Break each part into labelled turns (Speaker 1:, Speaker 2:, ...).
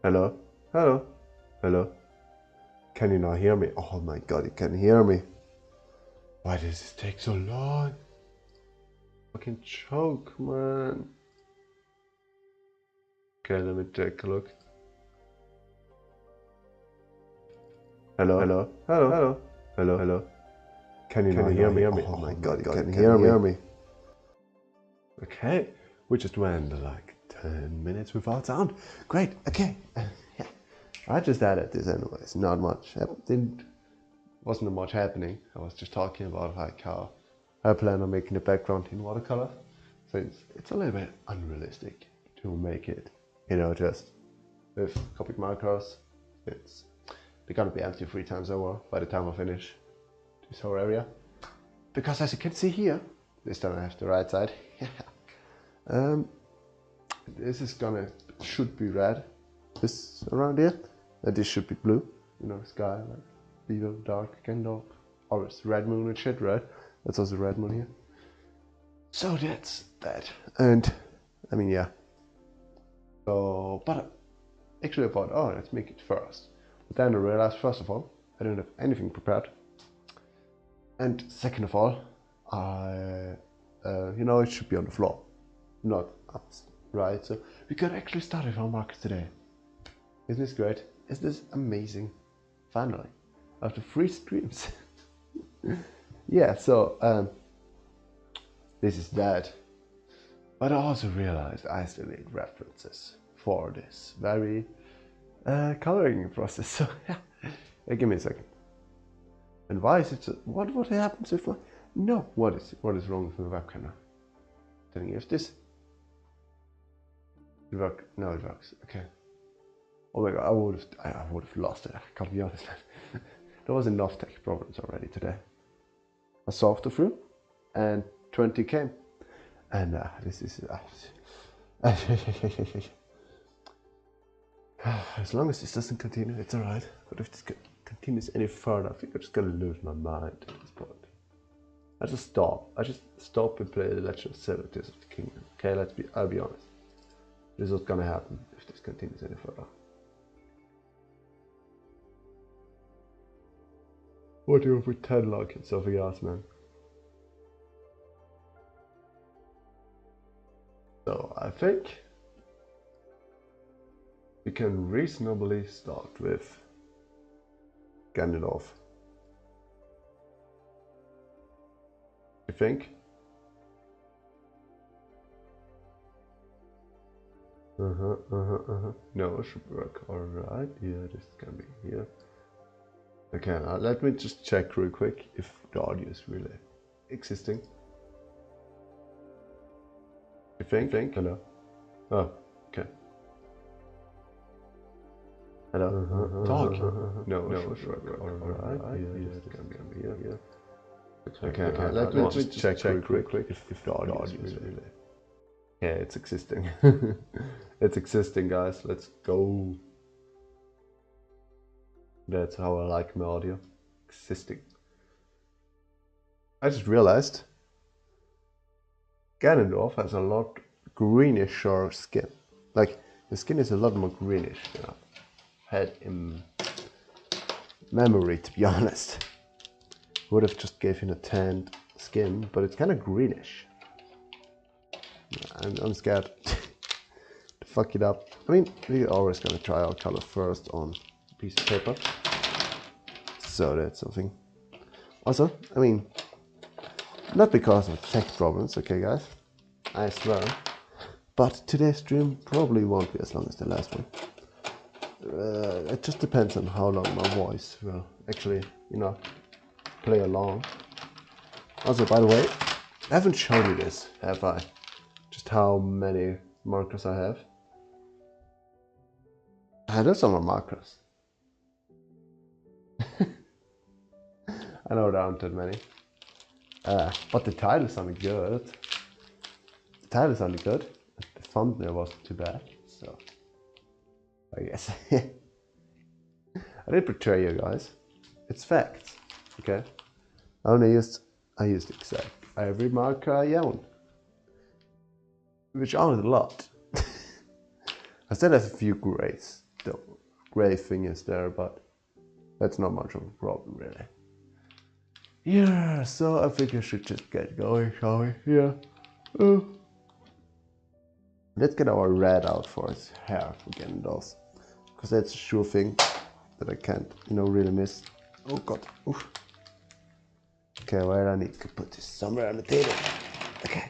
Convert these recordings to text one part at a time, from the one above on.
Speaker 1: Hello? Hello? Hello? Can you not hear me? Oh my god, you can hear me. Why does this take so long? Fucking choke, man. Okay, let me take a look. Hello? Hello? Hello? Hello? Hello? Hello? Can you not hear me? Oh my god, you can hear me. Okay, we just went like 10 minutes without sound. Great, okay. Yeah. I just added this anyways, not much. Wasn't much happening. I was just talking about like how I plan on making the background in watercolor. Since it's a little bit unrealistic to make it, just with Copic markers. They're gonna be empty 3 times over by the time I finish this whole area. Because as you can see here, this time I have the right side. This should be red. This around here, and this should be blue. Sky like beaver, dark, kind of. Or it's red moon and shit, right? That's also red moon here. So that's that. And I mean, yeah. So, but actually I thought, oh, let's make it first. But then I realized, first of all, I don't have anything prepared. And second of all, it should be on the floor, not up, right? So we could actually start with our markers today. Isn't this great? Isn't this amazing? Finally, after 3 streams. Yeah, so this is that. But I also realized I still need references for this very coloring process. So yeah, give me a second. And why is it? What happens if? No, what is wrong with my webcam now? Telling you if this. It works. No, it works. Okay. Oh my god, I would have lost it. I can't be honest. There was enough tech problems already today. I solved the few, and 20 came. And this is as long as this doesn't continue, it's alright. But if this continues any further, I think I'm just gonna lose my mind at this point. I just stop and play the Legend of Zelda Tears of the Kingdom. Okay, I'll be honest. This is what's gonna happen if this continues any further. What do you pretend like it's something else, man? So I think we can reasonably start with Ganondorf. You think? No, it should work. Alright, yeah, this can be here. Okay, now let me just check real quick if the audio is really existing. You think? Hello? Oh, okay. Hello? Talk. No, it should work. Alright, yeah, this can be here. Okay, let me just check real quick if the audio is really. Yeah, it's existing. It's existing, guys. Let's go. That's how I like my audio. Existing. I just realized Ganondorf has a lot greenish skin. Like, the skin is a lot more greenish than I had in memory, to be honest. Would have just gave him a tanned skin, but it's kind of greenish. I'm scared to fuck it up. I mean, we're always gonna try our color first on a piece of paper. So that's something. Also, I mean, not because of tech problems, okay guys, I swear, but today's stream probably won't be as long as the last one. It just depends on how long my voice will actually, play along. Also, by the way, I haven't shown you this, have I? Just how many markers I have. Those are my markers. I know there aren't that many. But the title sounded good. The thumbnail wasn't too bad, so I guess. I did betray you guys. It's facts, okay? I used exact every marker I own, which aren't a lot. I still have a few grays, the gray thing is there, but that's not much of a problem really. Yeah, so I think I should just get going, shall we? Yeah. Let's get our red out for his hair again, those, because that's a sure thing that I can't, really miss. Oh god. Oof. Okay, well, I need to put this somewhere on the table. Okay.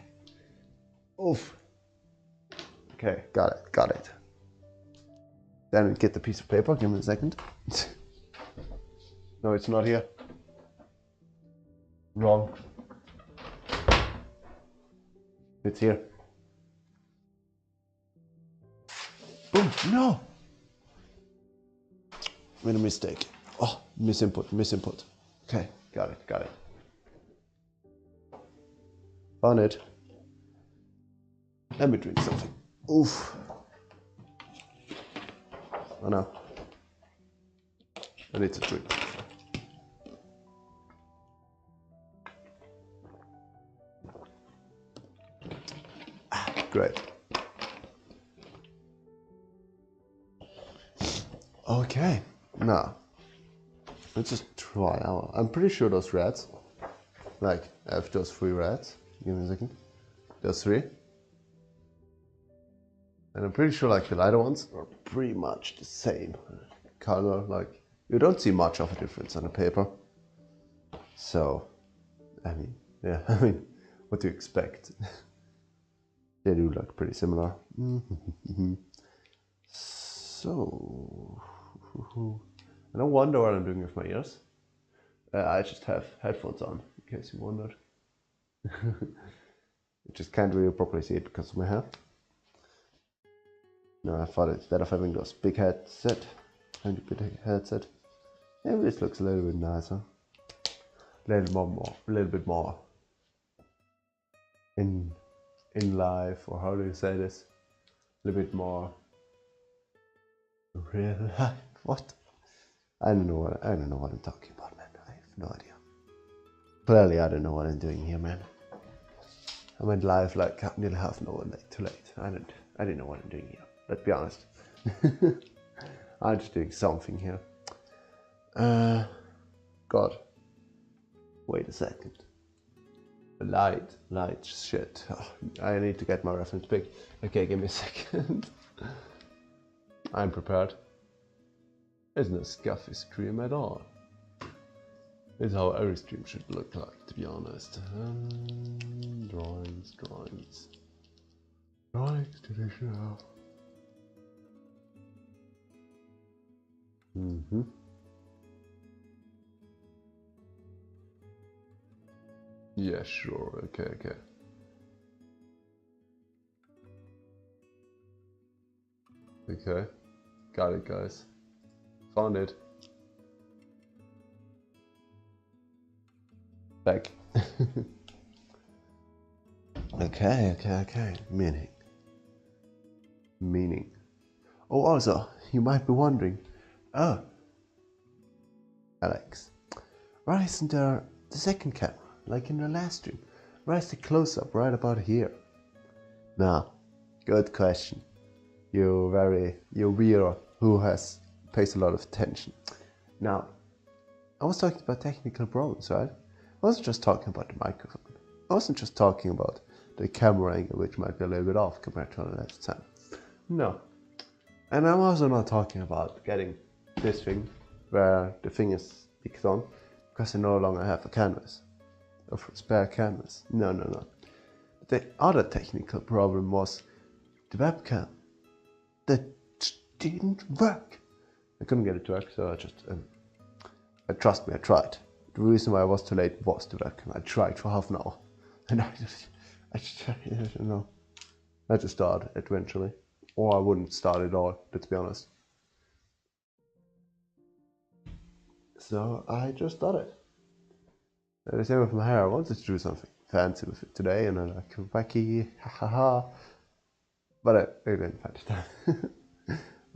Speaker 1: Oof. Okay, got it. Then get the piece of paper. Give me a second. No, it's not here. Wrong. It's here. Oh, no! Made a mistake. Oh, misinput. Okay, got it. Found it. Let me drink something. Oof. Oh no. I need to drink. Great. Okay, now let's just try out. I'm pretty sure those reds, like I have those 3 reds. Give me a second. Those 3. And I'm pretty sure like the lighter ones are pretty much the same color. Like you don't see much of a difference on the paper. So, I mean, yeah, what do you expect? They do look pretty similar. So, I don't wonder what I'm doing with my ears. I just have headphones on, in case you wondered. I just can't really properly see it because of my hair. No, I thought instead of having those big headset, maybe this looks a little bit nicer. A little bit more in life, or how do you say this? A little bit more real life. What? I don't know what I'm talking about, man. I have no idea. Clearly, I don't know what I'm doing here, man. I went live like nearly half an hour too late. I didn't know what I'm doing here. Let's be honest. I'm just doing something here. God. Wait a second. Light shit. Oh, I need to get my reference pick. Okay, give me a second. I'm prepared. There's no scuffy stream at all. It's how every stream should look like, to be honest. Drawings to the show. Yeah, sure. Okay. Okay. Got it, guys. Found it. Back. Okay. Meaning. Oh, also, you might be wondering, oh, Alex, why isn't there the second camera, like in the last stream? Why is the close-up right about here? Now, good question. You viewer who pays a lot of attention. Now, I was talking about technical problems, right? I wasn't just talking about the microphone. I wasn't just talking about the camera angle, which might be a little bit off compared to the last time. No. And I'm also not talking about getting this thing where the thing is picked on because I no longer have a canvas, a spare canvas. No. The other technical problem was the webcam that didn't work. I couldn't get it to work, so I just, trust me, I tried. The reason why I was too late was the webcam. I tried for half an hour, and I had to start eventually, or I wouldn't start at all. Let's be honest. So I just started. The same with my hair. I wanted to do something fancy with it today, and I'm like wacky, haha. But I didn't find it.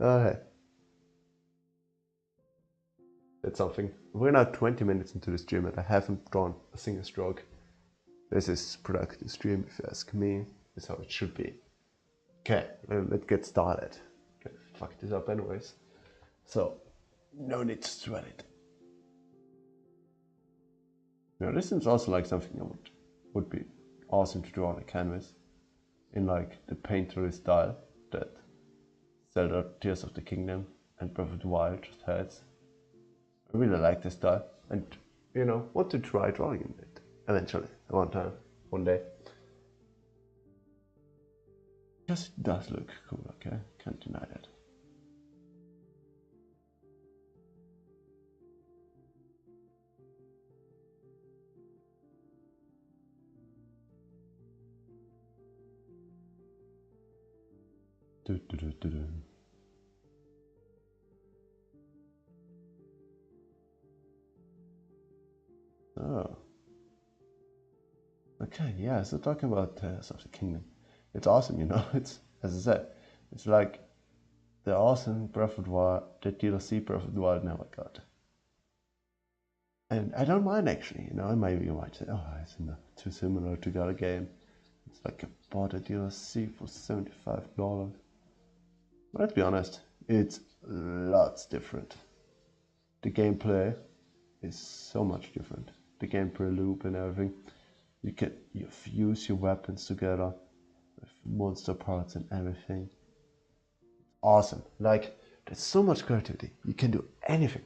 Speaker 1: Okay. That's something. We're now 20 minutes into the stream and I haven't drawn a single stroke. This is productive stream, if you ask me. That's how it should be. Okay, let's get started. Okay, fuck this up anyways. So no need to sweat it. Now this seems also like something that would be awesome to draw on a canvas in like the painterly style that Zelda Tears of the Kingdom and Breath of the Wild just has. I really like this style and you know want to try drawing it eventually one day. Because it does look cool, okay? Can't deny that. Oh. Okay, yeah, so talking about Tears of the Kingdom. It's awesome, you know, it's, as I said, it's like the awesome Breath of the Wild, the DLC Breath of the Wild never got. And I don't mind actually, you know, maybe you might say, oh, it's too similar to the other game. It's like I bought a DLC for $75. But let's be honest, it's lots different. The gameplay is so much different. The gameplay loop and everything. You fuse your weapons together with monster parts and everything. Awesome. Like, there's so much creativity. You can do anything.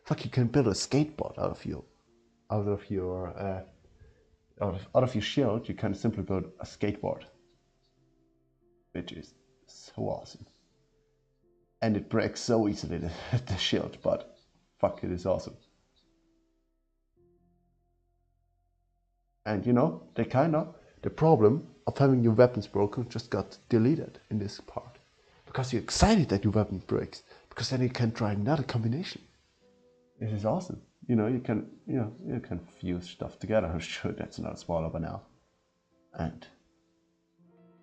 Speaker 1: Fuck, you can build a skateboard out of your shield. You can simply build a skateboard, which is so awesome. And it breaks so easily, the shield, but fuck, it is awesome. And you know, the problem of having your weapons broken just got deleted in this part. Because you're excited that your weapon breaks, because then you can try another combination. It is awesome. You know, you can fuse stuff together. I'm sure that's not a spoiler by now. And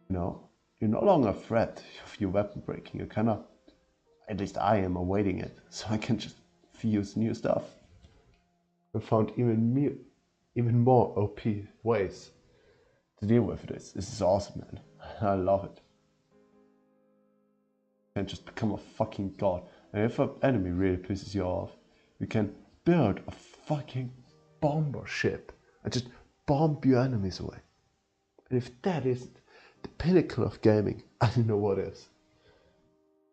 Speaker 1: you know, you're no longer afraid of your weapon breaking. You cannot, at least I am awaiting it, so I can just fuse new stuff. I found even more OP ways to deal with this. This is awesome, man. I love it. You can just become a fucking god. And if an enemy really pisses you off, you can build a fucking bomber ship and just bomb your enemies away. And if that isn't the pinnacle of gaming, I don't know what is.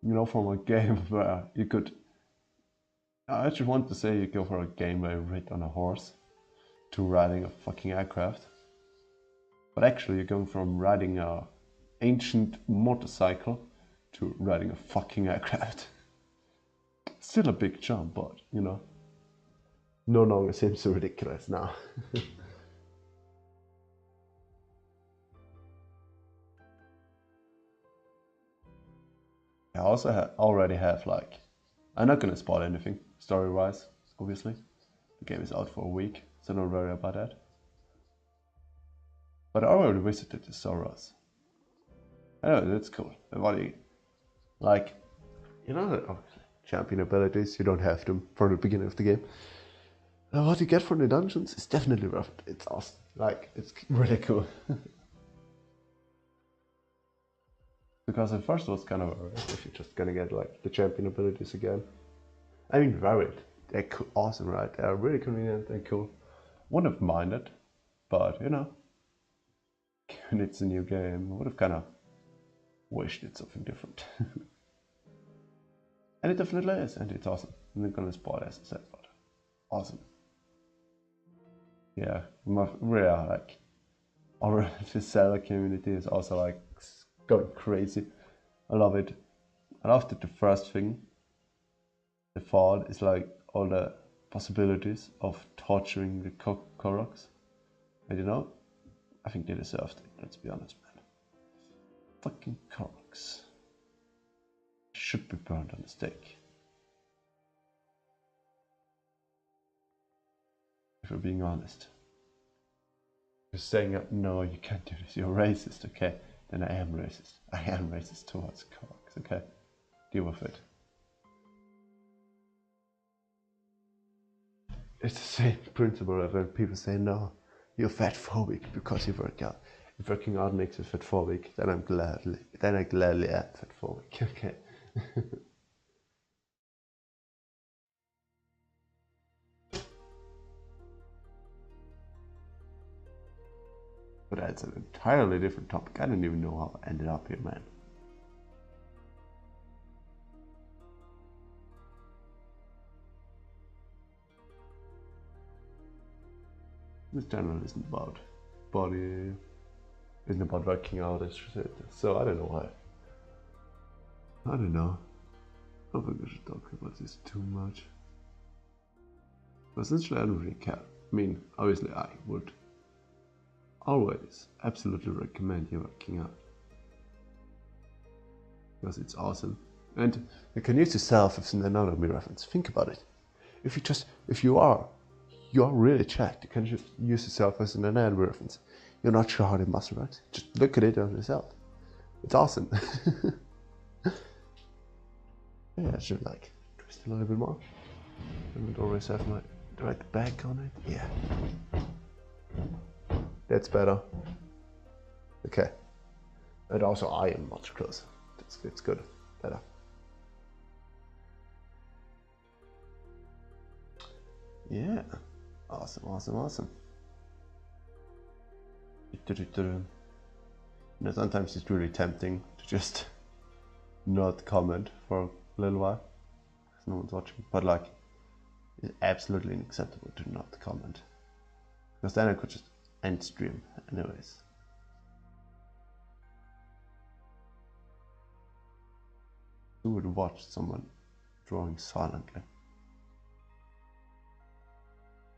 Speaker 1: You know, from a game where you could, I actually want to say you go for a game where you ride on a horse to riding a fucking aircraft. But actually you're going from riding a ancient motorcycle to riding a fucking aircraft. Still a big jump, but you know, no longer seems so ridiculous now. I also already have like, I'm not gonna spoil anything story-wise, obviously. The game is out for a week, so don't worry about that. But I already visited the Soras. I know, that's cool. What do you, like, you know, champion abilities, you don't have them from the beginning of the game. What you get from the dungeons is definitely worth it. It's awesome. Like, it's really cool. Because at first it was kind of alright if you're just gonna get like the champion abilities again. I mean, varied. They're cool, awesome, right? They're really convenient and cool. Wouldn't have minded, but you know, given it's a new game, I would have kind of wished it's something different. And it definitely is, and it's awesome. I'm not gonna spoil, as I said, but awesome. Yeah, really like, our the Zelda community is also like going crazy. I love it. I loved it. The first thing, the fall is like all the possibilities of torturing the Koroks. And you know, I think they deserved it, let's be honest, man. Fucking Koroks should be burned on the stake. If we're being honest. You're saying, no, you can't do this, you're racist, okay? Then I am racist. I am racist towards Koroks, okay? Deal with it. It's the same principle of when people say, no, you're fat phobic because you work out. If working out makes you fat phobic, then I gladly add fat phobic, okay? But that's an entirely different topic. I don't even know how I ended up here, man. This channel isn't about body, isn't about working out, it's just, so I don't know why. I don't know. I don't think I should talk about this too much. But essentially, I don't really care. I mean, obviously, I would always absolutely recommend you working out. Because it's awesome. And you can use yourself as an anatomy reference. Think about it. If you're really checked, you can just use yourself as an anatomy reference. You're not sure how the muscle works, just look at it on yourself. It's awesome. Yeah, I should like twist a little bit more. I would always have my direct back on it. Yeah. That's better. Okay. And also I am much closer. It's good. Better. Yeah. Awesome. You know, sometimes it's really tempting to just not comment for a little while because no one's watching. But like, it's absolutely unacceptable to not comment. Because then I could just end stream anyways. Who would watch someone drawing silently?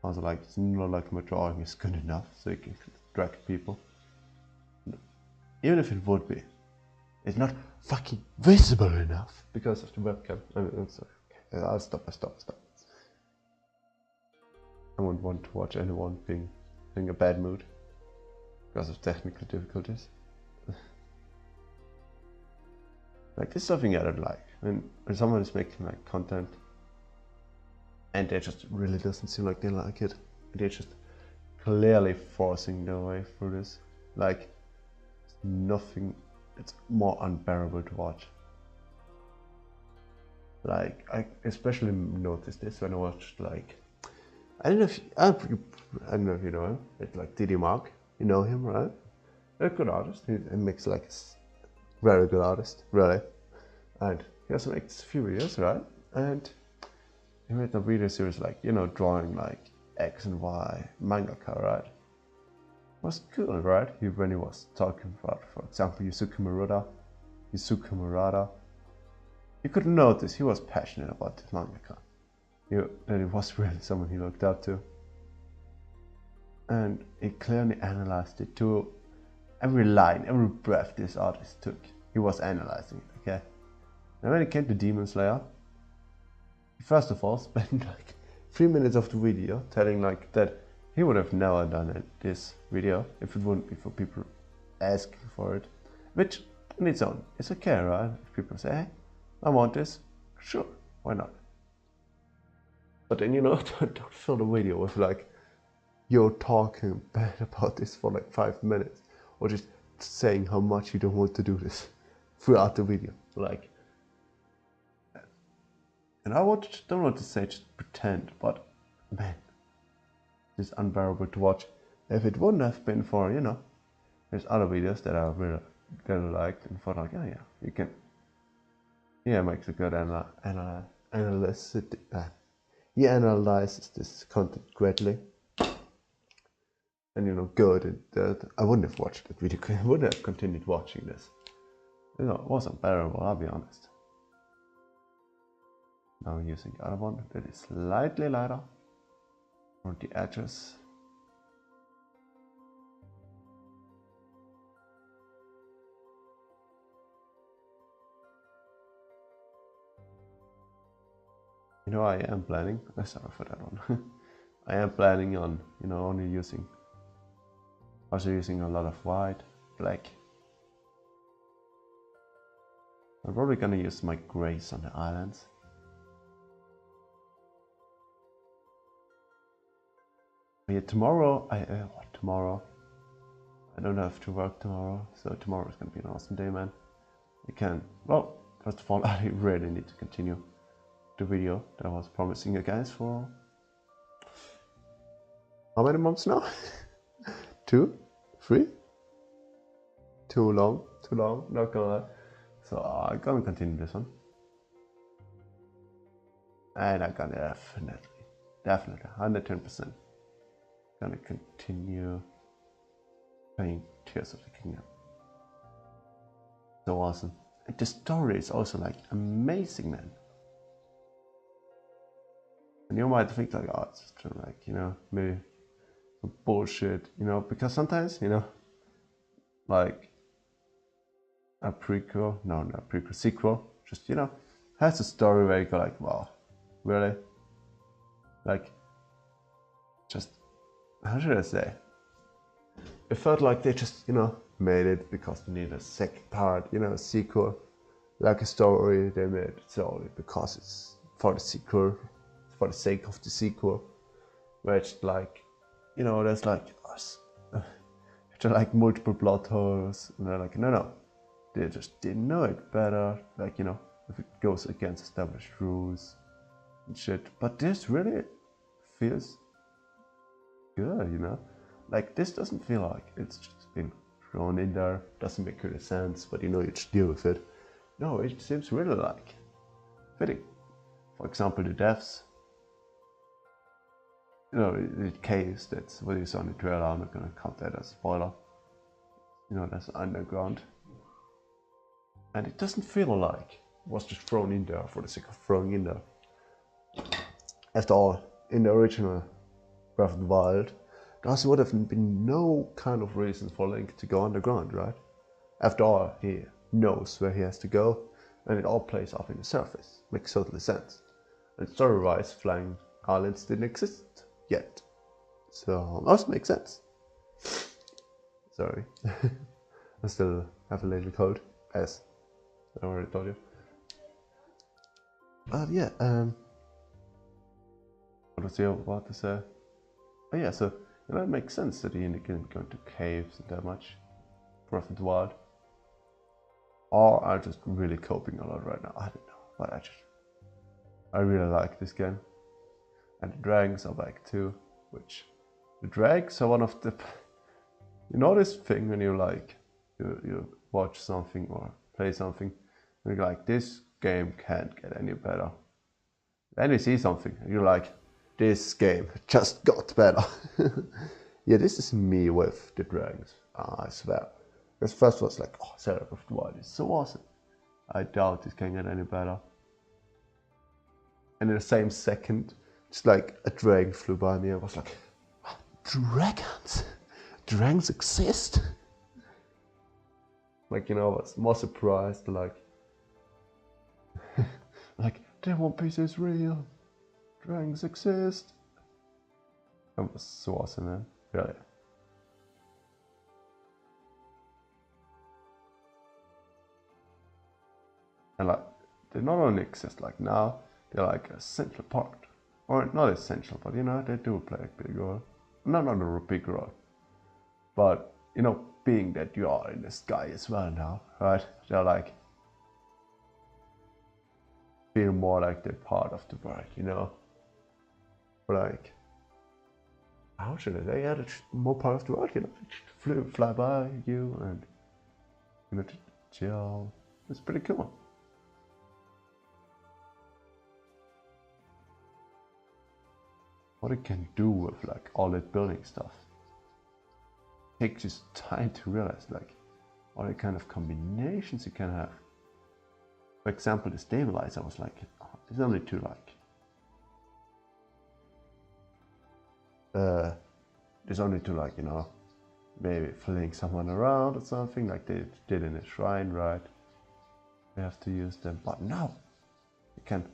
Speaker 1: Also, like, it's not like my drawing is good enough so you can distract people. Even if it would be, it's not fucking visible enough because of the webcam. I mean, sorry. Okay, I'll stop. I wouldn't want to watch anyone being in a bad mood because of technical difficulties. Like, there's something I don't like when someone is making like content and they just really doesn't seem like they like it. They're just clearly forcing their way through this. Like, nothing, it's more unbearable to watch. Like, I especially noticed this when I watched, like, I don't know if you know him. It's like Diddy Mark. You know him, right? A good artist. He makes like a very good artist, really. And he also makes a few videos, right? And he made a video series like, you know, drawing like X and Y mangaka, right? It was cool, right? When he was talking about, for example, Yusuke Murata. You could notice he was passionate about this mangaka. That it was really someone he looked up to. And he clearly analyzed it to every line, every breath this artist took. He was analyzing it, okay? And when it came to Demon Slayer, he first of all spent like 3 minutes of the video telling like that he would have never done this video if it wouldn't be for people asking for it. Which, on its own, it's okay, right? If people say, hey, I want this, sure, why not? But then, you know, don't fill the video with like, you're talking bad about this for like 5 minutes, or just saying how much you don't want to do this throughout the video. Like, and I don't want to say just pretend, but man, it's unbearable to watch. If it wouldn't have been for, you know, there's other videos that I really liked and thought like, oh yeah, you can, yeah, makes a good analysis. He analyzes this content greatly. And you know, good and that. I wouldn't have watched that video. I wouldn't have continued watching this. You know, it was unbearable, I'll be honest. Now I'm using the other one that is slightly lighter on the edges. You know, I am planning, sorry for that one. I am planning on, you know, also using a lot of white, black. I'm probably gonna use my grays on the islands. But yeah, tomorrow, I don't have to work tomorrow, so tomorrow is gonna be an awesome day, man. Well, first of all, I really need to continue the video that I was promising you guys for how many months now? 2? 3? too long, not gonna lie. So I'm gonna continue this one. And I'm gonna definitely, 110%. Gonna continue playing Tears of the Kingdom. So awesome. And the story is also like amazing, man. And you might think like, oh, it's just like, you know, maybe bullshit, you know, because sometimes, you know, like a prequel, no, not a prequel, sequel, just, you know, has a story where you go like, wow, really? Like, just, how should I say? It felt like they just, you know, made it because they needed a second part, you know, a sequel, like a story they made solely because it's for the sequel, for the sake of the sequel, where it's like, you know, there's like like multiple plot holes, and they're like, no, they just didn't know it better, like, you know, if it goes against established rules and shit. But this really feels good, you know, like this doesn't feel like it's just been thrown in there, doesn't make any sense, but you know, you just deal with it. No, it seems really like fitting. For example, the deaths. You know, the caves, that's what you saw in the trailer. I'm not gonna count that as a spoiler. You know, that's underground. And it doesn't feel like it was just thrown in there for the sake of throwing in there. After all, in the original Breath of the Wild, there would have been no kind of reason for Link to go underground, right? After all, he knows where he has to go, and it all plays off in the surface. Makes totally sense. And story-wise, flying islands didn't exist yet. So, also makes sense. Sorry. I still have a little cold, as I already told you. But yeah, what was I about to say? Oh yeah, so, you know, it makes sense that he didn't go into caves that much. Breath of the Wild. Or I'm just really coping a lot right now. I don't know, but I really like this game. And the dragons are back too, which the dragons are one of the, you know, this thing when you like, you watch something or play something, and you're like, this game can't get any better. Then you see something, and you're like, this game just got better. Yeah, this is me with the dragons, I swear. Because first was like, oh, Zelda Breath of the Wild is so awesome. I doubt this can get any better. And in the same second, just like a dragon flew by me. I was like, dragons? Dragons exist? Like, you know, I was more surprised, like, like, the One Piece is real. Dragons exist. That was so awesome, man. Really. And like, they not only exist like now, they're like a central part. Or not essential, but you know, they do play a big role. Not a big role. But, you know, being that you are in the sky as well now, right? They're like, feel more like they're part of the world, you know? Like, how should I say? Yeah, they're more part of the world, you know? Fly by you and, you know, chill. It's pretty cool. What it can do with like all that building stuff. It takes just time to realize like all the kind of combinations you can have. For example, the stabilizer was like, it's only to like, there's only to like, you know, maybe fling someone around or something like they did in a shrine, right? We have to use them, but now you can,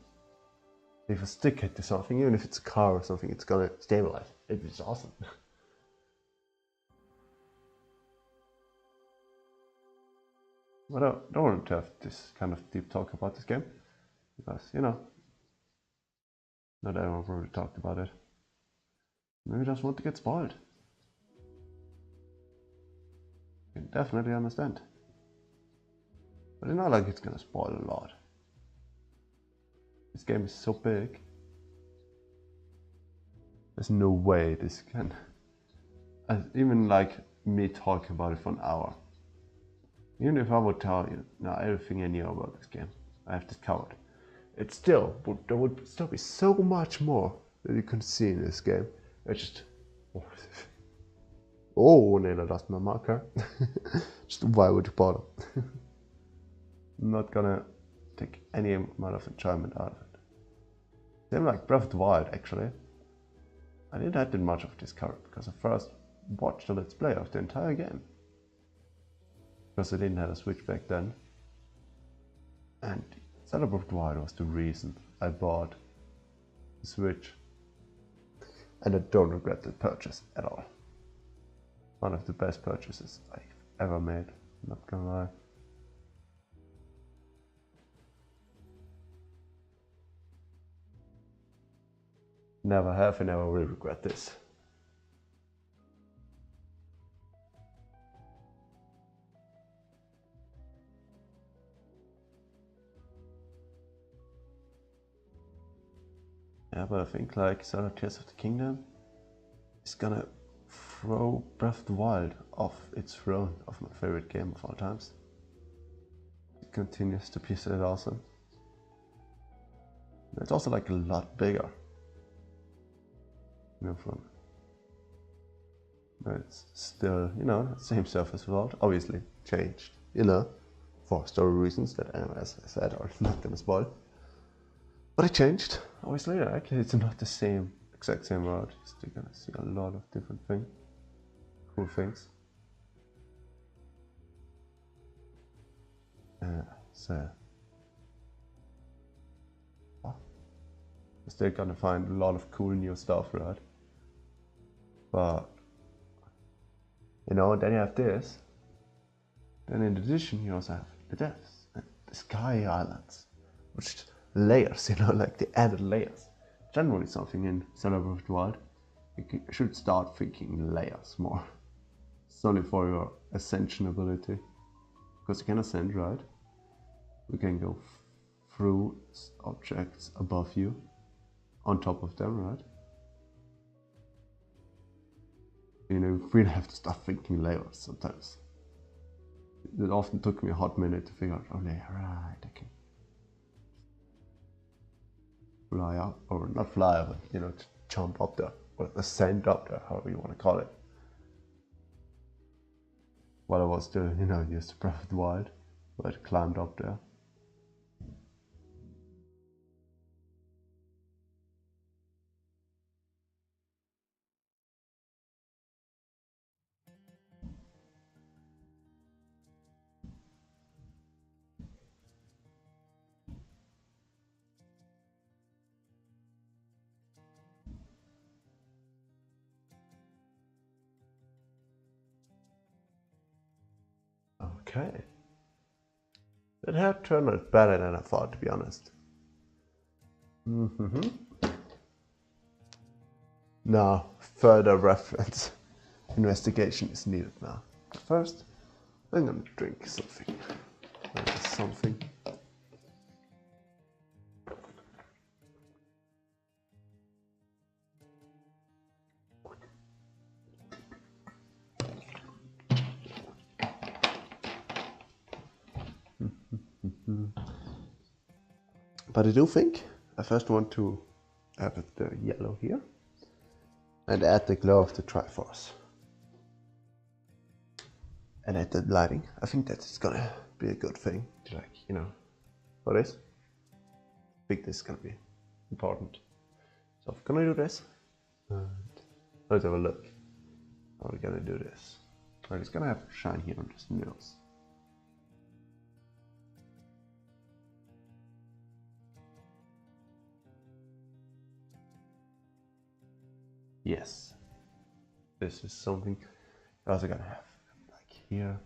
Speaker 1: if a stick hit to something, even if it's a car or something, it's gonna stabilize. It's awesome. But I don't want to have this kind of deep talk about this game, because, you know, not everyone probably talked about it. Maybe just want to get spoiled. I can definitely understand. But it's not like it's gonna spoil a lot. This game is so big. There's no way this can... even like me talking about it for an hour. Even if I would tell you now everything I knew about this game, I have discovered, there would still be so much more that you can see in this game. It's just, oh, nearly lost my marker. Just why would you bother? I'm not gonna take any amount of enjoyment out of it. Same like Breath of the Wild, actually. I didn't have that much of discovery because I first watched a let's play of the entire game. Because I didn't have a Switch back then. And Zelda Breath of the Wild was the reason I bought the Switch. And I don't regret the purchase at all. One of the best purchases I've ever made, not gonna lie. Never have and never will regret this. Yeah, but I think like Zelda Tears of the Kingdom is gonna throw Breath of the Wild off its throne of my favorite game of all times. It continues to be so awesome. It's also like a lot bigger. You know, but it's still, you know, same surface world, obviously changed, you know, for story reasons that, as I said, are not gonna spoil. But it changed, obviously. Like, it's not the same, exact same world. You're still gonna see a lot of different things, cool things. So, you're still gonna find a lot of cool new stuff, right? But, you know, then you have this. Then in addition, you also have the depths and the sky islands, which layers, you know, like the added layers. Generally something in Zelda Breath of the Wild, you should start thinking layers more. Solely for your ascension ability. Because you can ascend, right? We can go through objects above you, on top of them, right? You know, we really have to start thinking layers sometimes. It often took me a hot minute to figure out, oh yeah, right, I can fly up, or not fly, but you know, jump up there, or ascend up there, however you want to call it. While I was still, you know, used to Breath of the Wild, where I climbed up there. Okay. It had turned out better than I thought, to be honest. Now, further reference investigation is needed now. First, I'm gonna drink something. Something. But I do think I first want to add the yellow here and add the glow of the Triforce. And add the lighting. I think that's gonna be a good thing to, like, you know, for this. I think this is gonna be important. So I'm gonna do this. And let's have a look. How are we gonna do this? Right, it's gonna have shine here on this nose. Yes, this is something I'm also gonna have like here.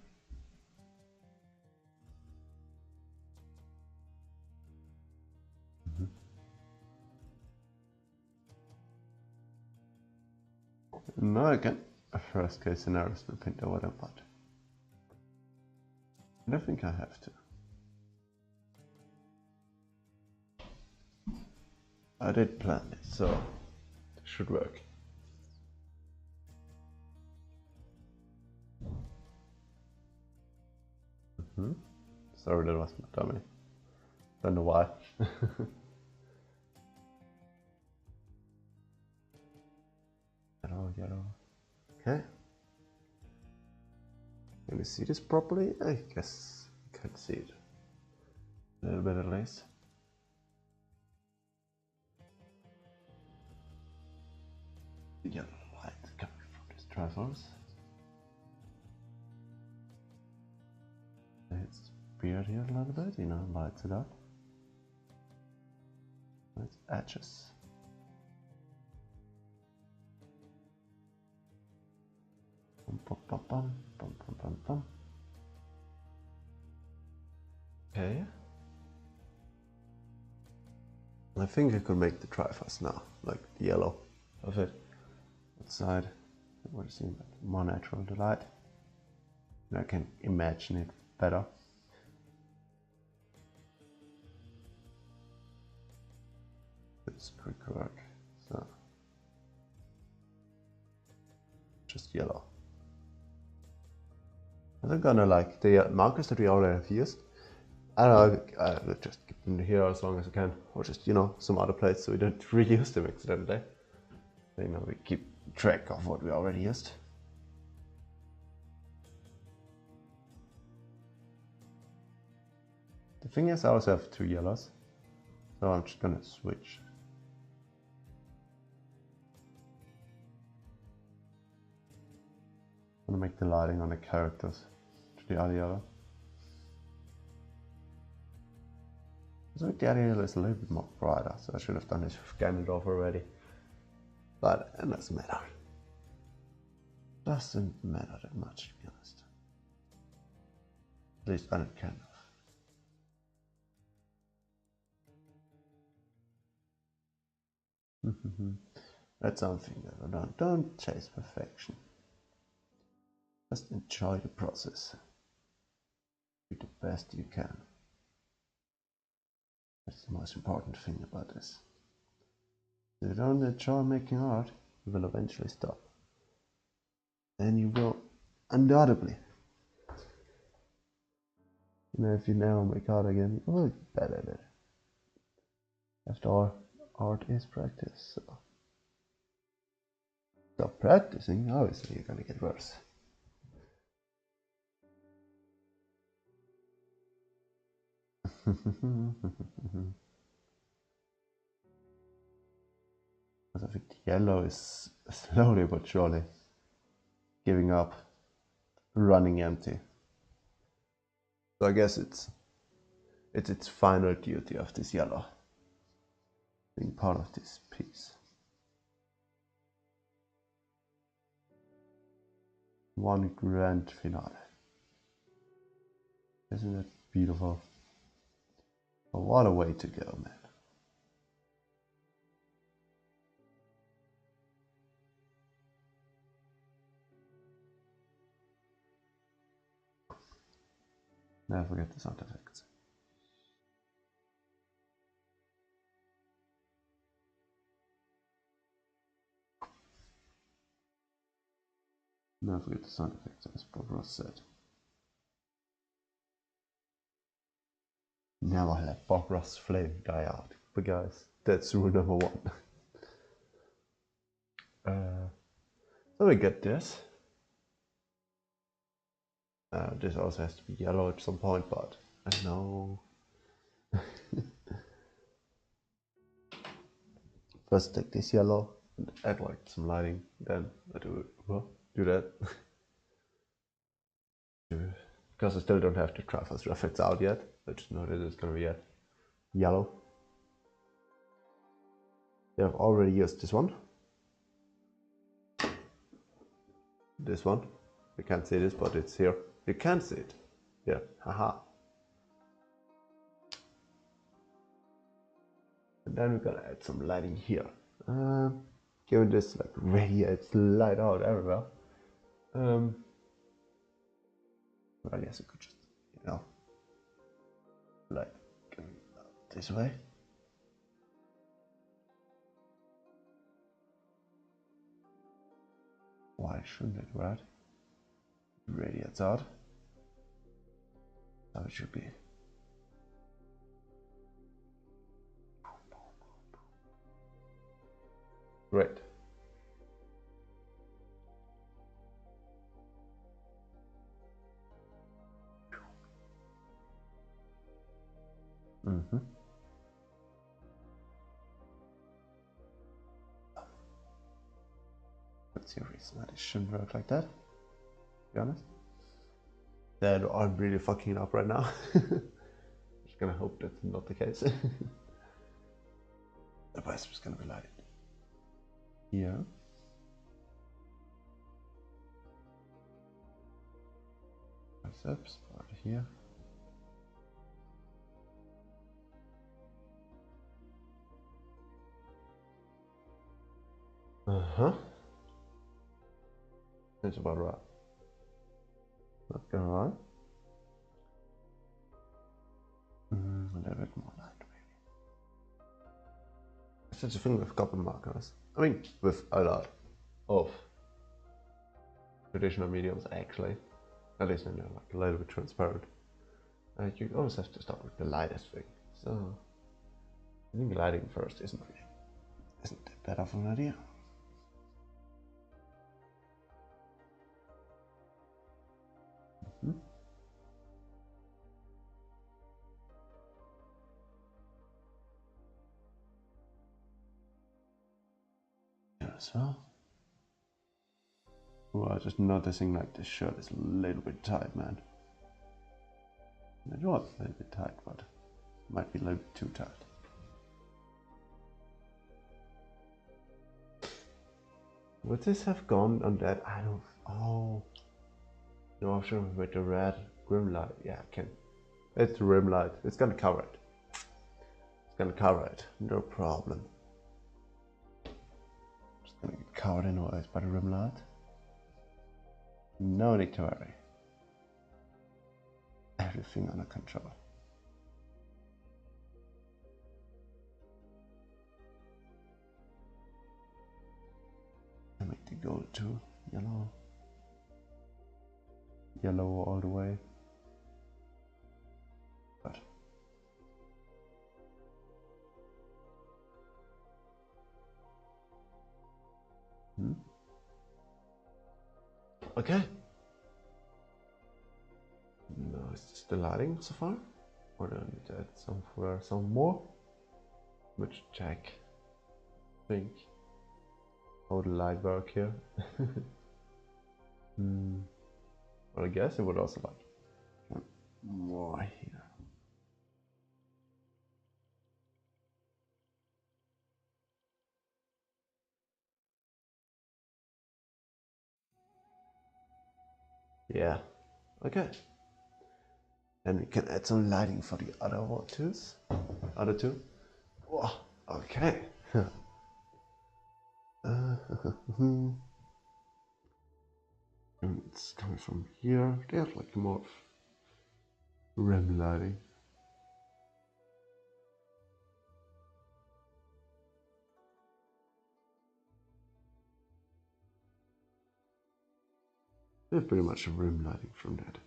Speaker 1: Now again, a first case scenario is to paint over the part. I don't think I have to. I did plan it, so it should work. Sorry, that was my dummy. Don't know why. Yellow. Okay. Can you see this properly? I guess you can see it. A little bit at least. Yellow light coming from this Triforce. It's beard here a little bit, lights it up. Its edges. Okay. I think I could make the Triforce now, like the yellow of it outside. It would seem more natural to light. And I can imagine it better. It's quick work. So just yellow. I'm gonna like the markers that we already have used. I don't know, I'll just keep them here as long as I can, or just some other plates so we don't reuse them accidentally. We keep track of what we already used. The thing is, I also have 2 yellows, so I'm just gonna switch. I'm gonna make the lighting on the characters to the other yellow. So the other yellow is a little bit more brighter, so I should have done this with Ganondorf already. But it doesn't matter. Doesn't matter that much, to be honest. At least I don't kind of. That's something that I don't chase perfection. Just enjoy the process. Do the best you can. That's the most important thing about this. If you don't enjoy making art, you will eventually stop. And you will undoubtedly. If you never make art again, you will get better at it. After all, art is practice, so stop practicing, obviously you're gonna get worse. I think yellow is slowly but surely giving up, running empty. So I guess it's its final duty of this yellow, being part of this piece. One grand finale. Isn't it beautiful? Oh, what a way to go, man. Never forget the sound effects. Never forget the sound effects, as Bob Ross said. Never let Bob Ross' flame die out. But guys, that's rule number 1. So we get this. This also has to be yellow at some point, but I know. First take this yellow and add like some lighting, then I do that. Because I still don't have the Triforce reference out yet. I just know that it's gonna be yellow. They have already used this one. This one. You can't see this, but it's here. You can see it. Yeah, haha. And then we're gonna add some lighting here. Given this like radiates light out everywhere. Well, I guess I could just, light going out this way. Why shouldn't it, right? Radiates out. How it should be. Great. Mm-hmm. What's your reason that it shouldn't work like that? To be honest. That I'm really fucking it up right now. Just gonna hope that's not the case. Otherwise, it's gonna be like here. Biceps part here. That's about right. Not gonna lie. A little bit more light, maybe. It's such a thing with copper markers. I mean, with a lot of traditional mediums, actually. At least when they're like a little bit transparent. You always have to start with the lightest thing. So I think lighting first isn't that bad of an idea. Here as well. Well, just noticing like this shirt is a little bit tight, man. It was a little bit tight, but might be a little bit too tight. Would this have gone on that? I don't. Oh. No option with the red rim light. Yeah, I can. It's the rim light. It's gonna cover it. It's gonna cover it. No problem. It's gonna get covered anyways by the rim light. No need to worry. Everything under control. I make the gold too. Yellow. Yellow all the way. But okay. No, is this the lighting so far? Or do I need to add some more? Which check. Think. How the light work here? Well, I guess it would also like more here. Yeah. Okay. And we can add some lighting for the other waters. Other two. Oh, okay. And it's coming from here. They have like more REM lighting. They have pretty much a REM lighting from that.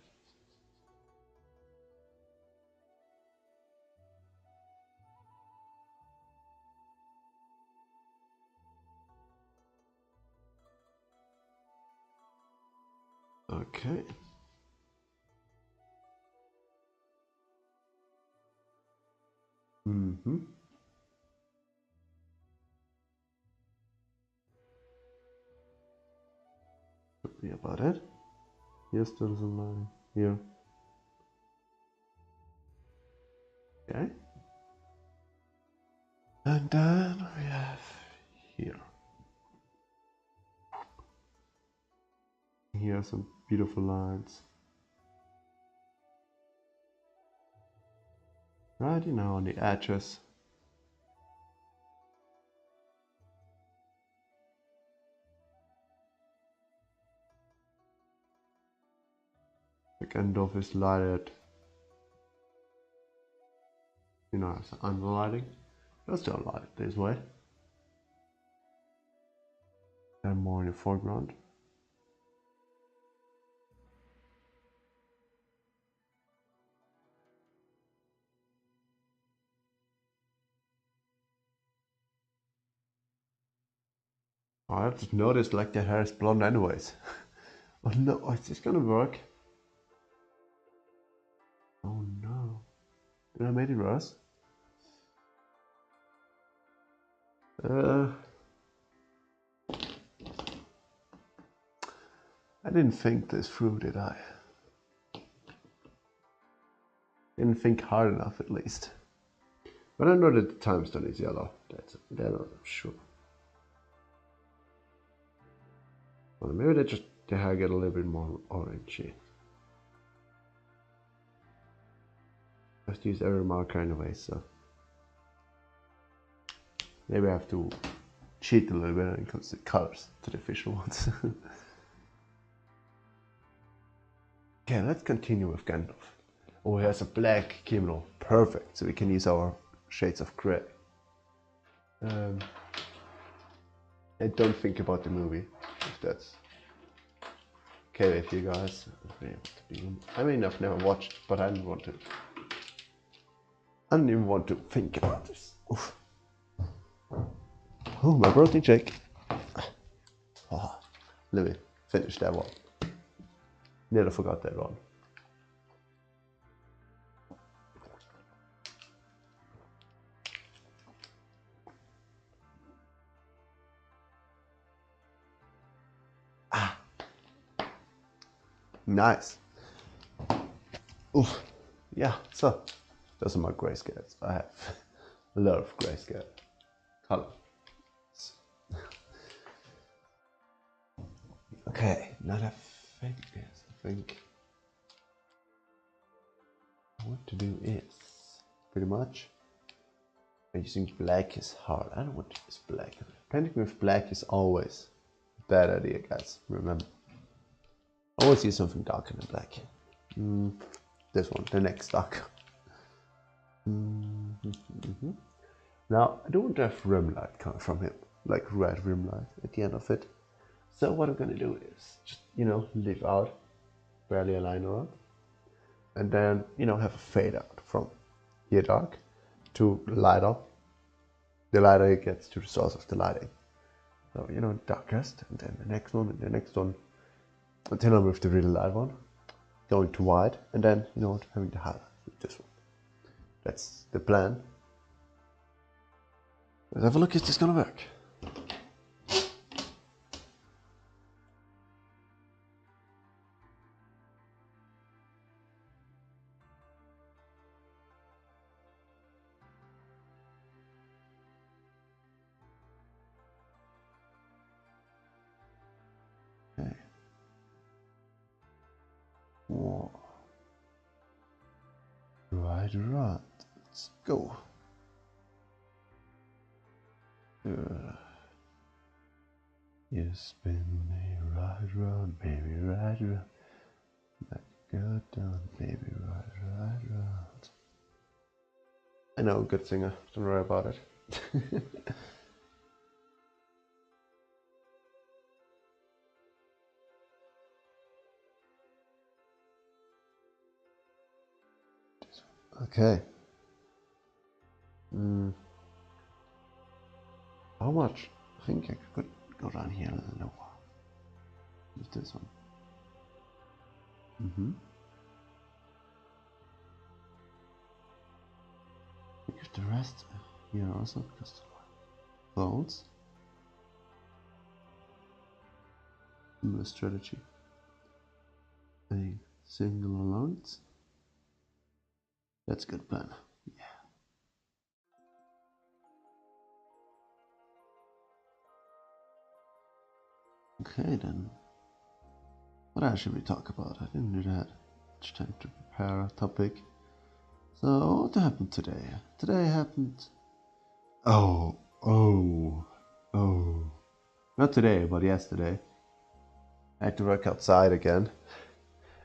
Speaker 1: Okay. Could be about it. Here's still some lighting. Here. Okay. And then we have here. Here are some beautiful lines. Right, on the edges. The Gandalf is lighted. As underlighting. You'll still light it this way. And more in the foreground. I just noticed like the hair is blonde anyways. Oh no, is this gonna work? Oh no. Did I make it worse? I didn't think this through, did I? Didn't think hard enough at least. But I know that the time stone is yellow. That's I'm sure. Well, maybe they just the hair get a little bit more orangey. I have to use every marker anyway, so maybe I have to cheat a little bit when it comes to colors to the official ones. Okay, let's continue with Gandalf. Oh, he has a black kimono. Perfect. So we can use our shades of grey. I don't think about the movie, if that's okay with you guys. I mean, I've never watched, but I don't want to. I don't even want to think about this. Oof. Oh, my protein shake. Oh, let me finish that one. Nearly forgot that one. Nice. Oof. Yeah, so those are my grayscales. I have a lot of grayscale color. Okay, now that I think what I want to do is pretty much using black is hard. I don't want to use black. Painting with black is always a bad idea, guys. Remember, always use something darker than black. This one, the next dark. Now I don't want to have rim light coming from him, like red rim light at the end of it. So what I'm gonna do is just, leave out barely a line around, and then, have a fade out from here dark to lighter. The lighter it gets to the source of the lighting. So, darkest, and then the next one, and the next one, until I'm with the really light one, going to white, and then, having the highlight with this one. That's the plan. Let's have a look, is this gonna work? Okay. Whoa. Right, let's go. You spin me right round, baby, right round. Let go down, baby, right round. I know, good singer, don't worry about it. Okay. How much? I think I could go down here a little lower. Use this one. Give the rest here also, because bones. Similar strategy. A single lines. That's a good plan. Yeah. Okay then. What else should we talk about? I didn't do that. Much time to prepare a topic. So what happened today? Today happened. Oh. Not today, but yesterday. I had to work outside again.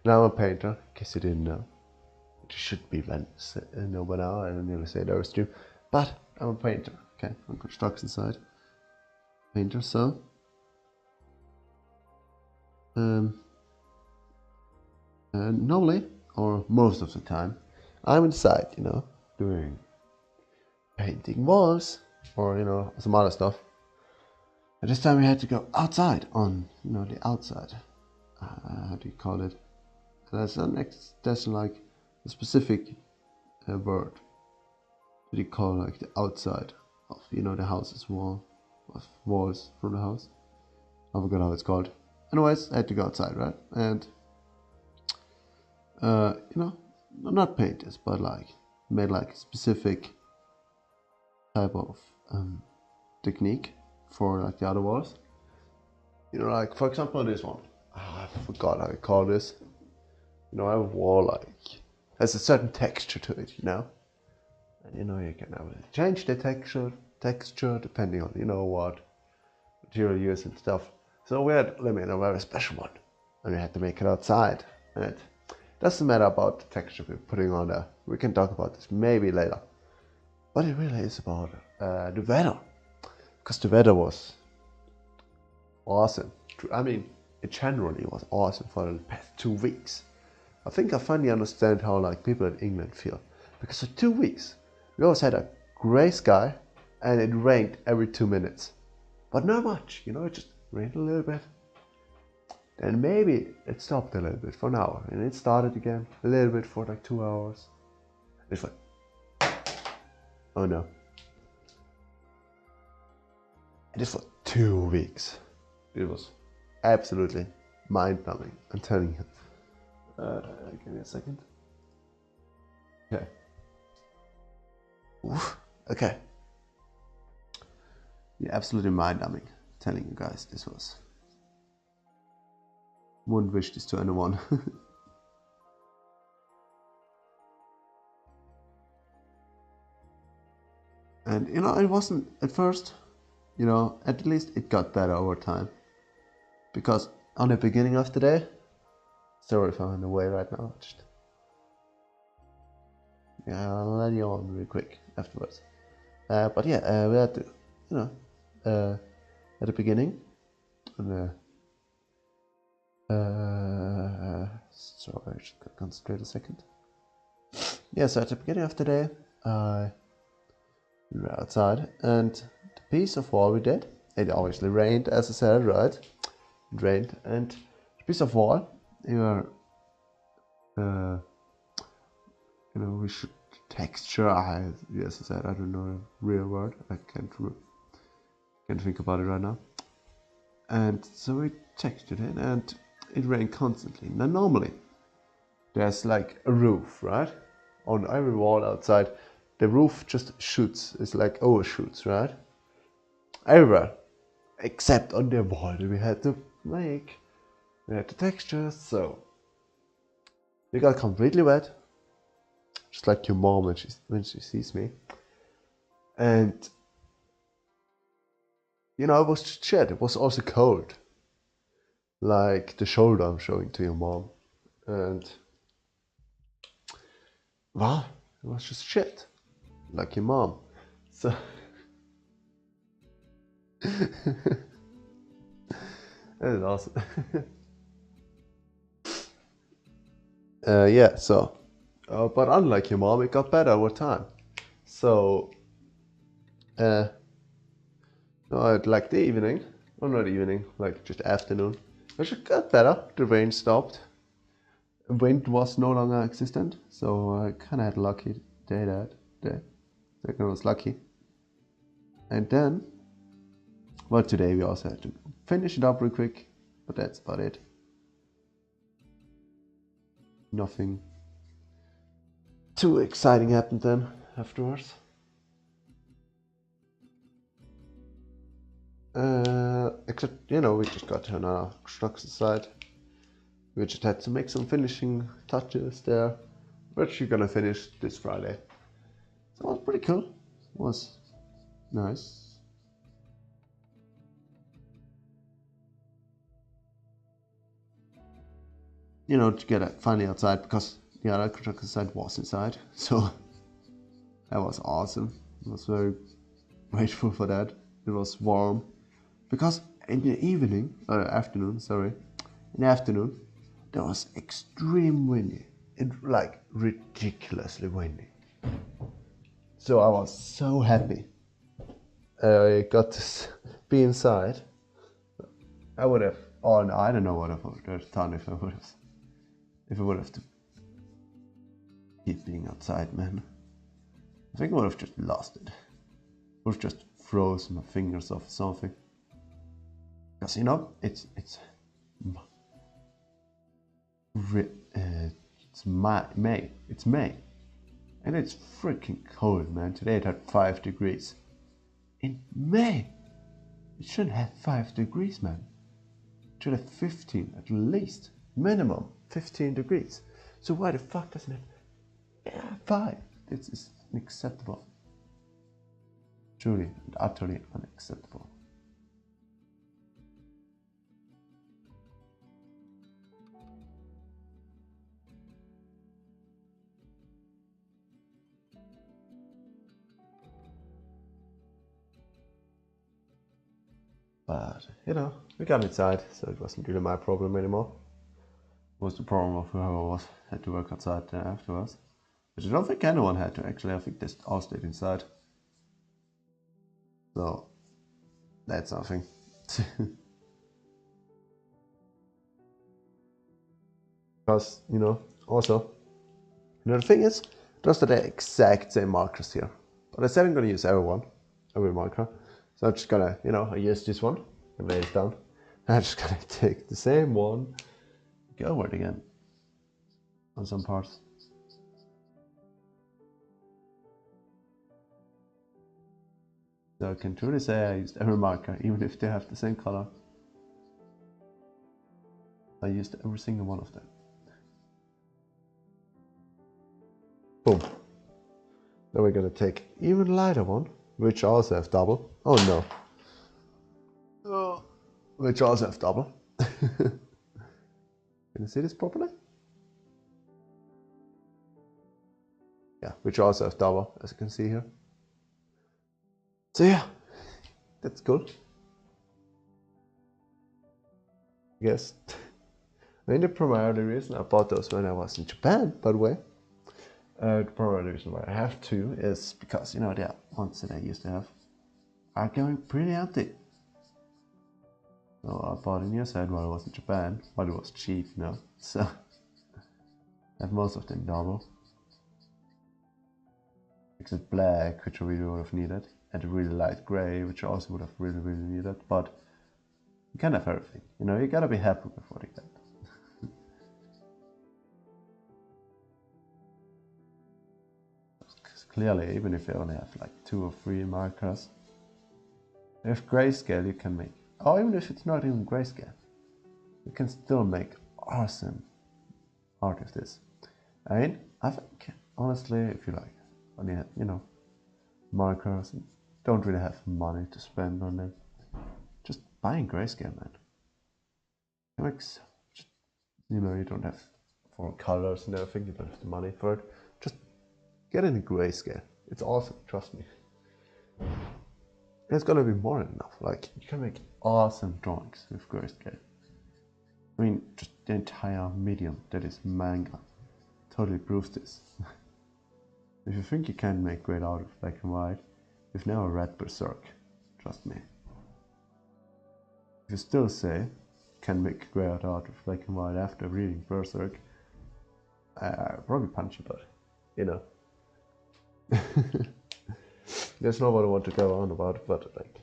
Speaker 1: Now I'm a painter, in case you didn't know. It should be know by now, I don't nearly say those two. But I'm a painter, okay, on construction side. Painter, so. Normally, or most of the time, I'm inside, doing painting walls, or, some other stuff. And this time we had to go outside on, the outside. How do you call it? There's like a specific word that you call like the outside of, the house's walls from the house. I forgot how it's called. Anyways, I had to go outside, right? And, not paint this, but like made like a specific type of technique for like the other walls. Like for example this one. I forgot how I call this. I have a wall like has a certain texture to it, And you can change the texture depending on what material you use and stuff. So we had a very special one, and we had to make it outside. And it doesn't matter about the texture we're putting on there. We can talk about this maybe later. But it really is about the weather, because the weather was awesome. It generally was awesome for the past 2 weeks. I think I finally understand how like people in England feel, because for 2 weeks we always had a grey sky and it rained every 2 minutes, but not much. It just rained a little bit, then maybe it stopped a little bit for an hour, and it started again a little bit for like 2 hours. It's like, oh no. And this for 2 weeks. It was absolutely mind-numbing, I'm telling you. Give me a second. Okay. Oof. Okay. Yeah, absolutely mind-numbing. Telling you guys, this was. Wouldn't wish this to anyone. And it wasn't at first. At least it got better over time. Because on the beginning of the day, sorry if I'm in the way right now. I'll let you on real quick afterwards. But yeah, we had to, at the beginning, sorry, I should concentrate a second. Yeah, so at the beginning of the day, we were outside, and the piece of wall we did, it obviously rained, as I said, right? It rained, and the piece of wall, we should texture. As I said, I don't know the real word. I can't think about it right now. And so we textured it, and it rained constantly. Now normally, there's like a roof, right? On every wall outside, the roof just shoots. It's like overshoots, right? Everywhere, except on the wall that we had to make. We had the textures, so we got completely wet, just like your mom when she sees me. And it was shit. It was also cold, like the shoulder I'm showing to your mom, and well, it was just shit, like your mom. So that is awesome. Yeah. So, but unlike your mom, it got better over time. So, like the evening, or not evening, like just afternoon, it got better. The rain stopped. Wind was no longer existent, so I kind of had a lucky day that day. I was lucky. And then, well, today we also had to finish it up real quick, but that's about it. Nothing too exciting happened then afterwards. Except, we just got to another construction site. We just had to make some finishing touches there, which we're gonna finish this Friday. So it was pretty cool. It was nice. To get it finally outside, because the other construction site was inside. So that was awesome. I was very grateful for that. It was warm. Because in the afternoon, there was extreme windy. Like ridiculously windy. So I was so happy. I got to be inside I would have, oh no, I don't know what I would have done if I would have to keep being outside, man. I think I would have just lost it. Would have just frozen my fingers off something. Because you know, it's May. It's May, and it's freaking cold, man. Today it had 5 degrees. In May, it shouldn't have 5 degrees, man. It should have 15 at least, minimum 15 degrees. So why the fuck doesn't it have 5? This is unacceptable. Truly and utterly unacceptable. But, you know, we got inside, so it wasn't really my problem anymore. It was the problem of whoever had to work outside afterwards. But I don't think anyone had to, actually. I think they all stayed inside. So, that's something. Because, you know, also, you know, the thing is, those are the exact same markers here. But I said I'm going to use every marker. So I'm just gonna, you know, I use this one and lay it down. I'm just gonna take the same one, go over it again on some parts. So I can truly say I used every marker, even if they have the same color. I used every single one of them. Boom. Then we're gonna take even lighter one, which also have double. Oh no. Oh. Which also have double. Can you see this properly? Yeah, which also have double, as you can see here. So yeah, that's cool. I guess. I mean, the primary reason I bought those when I was in Japan, by the way. The primary reason why I have two is because, you know, the ones that I used to have are going pretty empty. So I bought a new set while I was in Japan, but it was cheap, you know. So I have most of them double. Except black, which I really would have needed, and a really light grey, which I also would have really needed. But you can't have everything, you know. You gotta be happy with what you get. Clearly, even if you only have like 2 or 3 markers, if grayscale you can make, or even if it's not even grayscale, you can still make awesome art with this. I mean, I think, honestly, if you like, only have, you know, markers and don't really have money to spend on them, just buying grayscale, man. It makes, you know, you don't have 4 colors and everything, you don't have the money for it. Just get in a grayscale. It's awesome, trust me. It's gonna be more than enough. Like, you can make awesome drawings with grayscale. I mean, just the entire medium that is manga totally proves this. If you think you can make great art with black and white, you've never read Berserk, trust me. If you still say you can make great art with black and white after reading Berserk, I'll probably punch you, but, you know. There's not what I want to go on about, but like,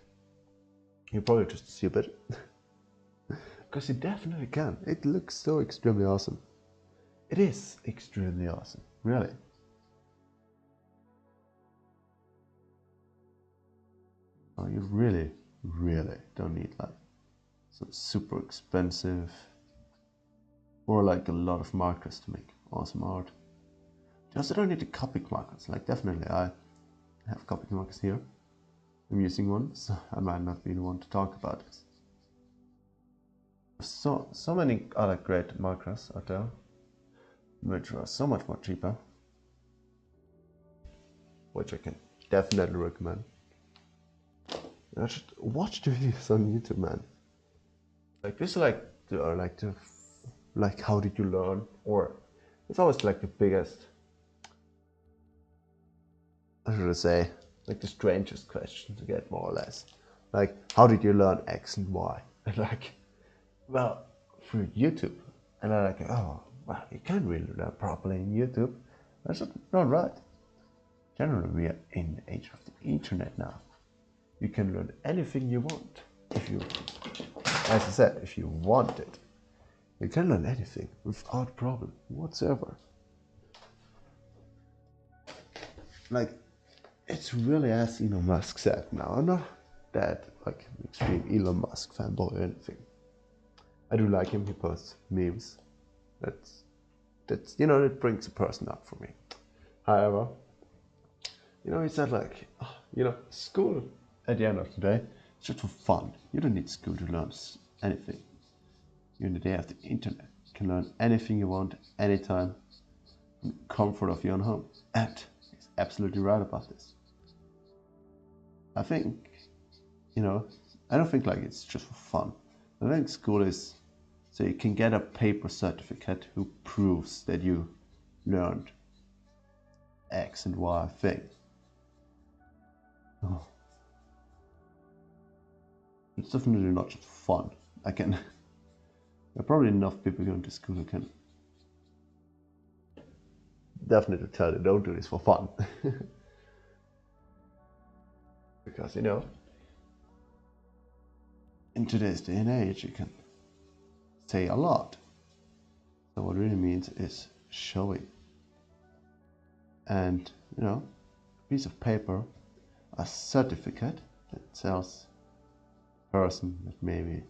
Speaker 1: you're probably just stupid. Because you definitely can. It looks so extremely awesome. It is extremely awesome, really. Oh, you really don't need like some super expensive or like a lot of markers to make awesome art. You also don't need the Copic markers. Like, definitely I have Copic markers here. I'm using one, so I might not be the one to talk about this. So many other great markers out there, which are so much more cheaper, which I can definitely recommend. I should watch the videos on YouTube, man. Like, this is like how did you learn, or it's always like the biggest, how should I say, like the strangest question to get, more or less. Like, how did you learn X and Y? And like, Well, through YouTube. And I'm like, oh, well, you can't really do that properly in YouTube. That's not right. Generally, we are in the age of the internet now. You can learn anything you want. If you, as I said, if you want it, you can learn anything without problem whatsoever. Like, it's really as Elon Musk said now. I'm not that like an extreme Elon Musk fanboy or anything. I do like him. He posts memes. That's that brings a person up for me. However, he said like, school at the end of the day, it's just for fun. You don't need school to learn anything. You're in the day of the internet. You can learn anything you want, anytime, from the comfort of your own home. And he's absolutely right about this. I think, I don't think like it's just for fun. I think school is so you can get a paper certificate who proves that you learned X and Y thing. Oh. It's definitely not just fun. There are probably enough people going to school who can definitely tell you don't do this for fun. Because, in today's day and age, you can say a lot. So what it really means is showing. And, a piece of paper, a certificate that tells the person that maybe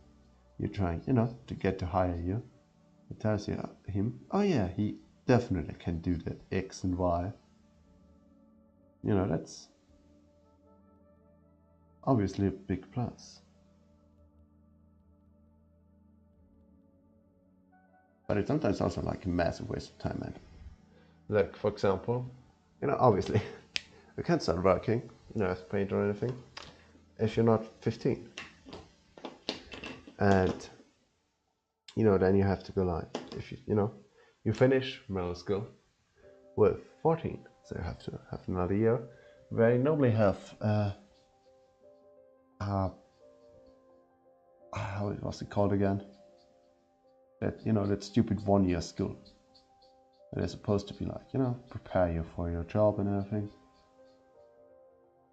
Speaker 1: you're trying, to get to hire you. It tells him, oh yeah, he definitely can do that X and Y. That's obviously a big plus. But it's sometimes also like a massive waste of time, man. Like, for example, obviously, you can't start working, as a painter or anything, if you're not 15. And, then you have to go like, if you finish middle school with 14, so you have to have another year where you normally have, how was it called again? That stupid 1 year school. They're supposed to be like, prepare you for your job and everything.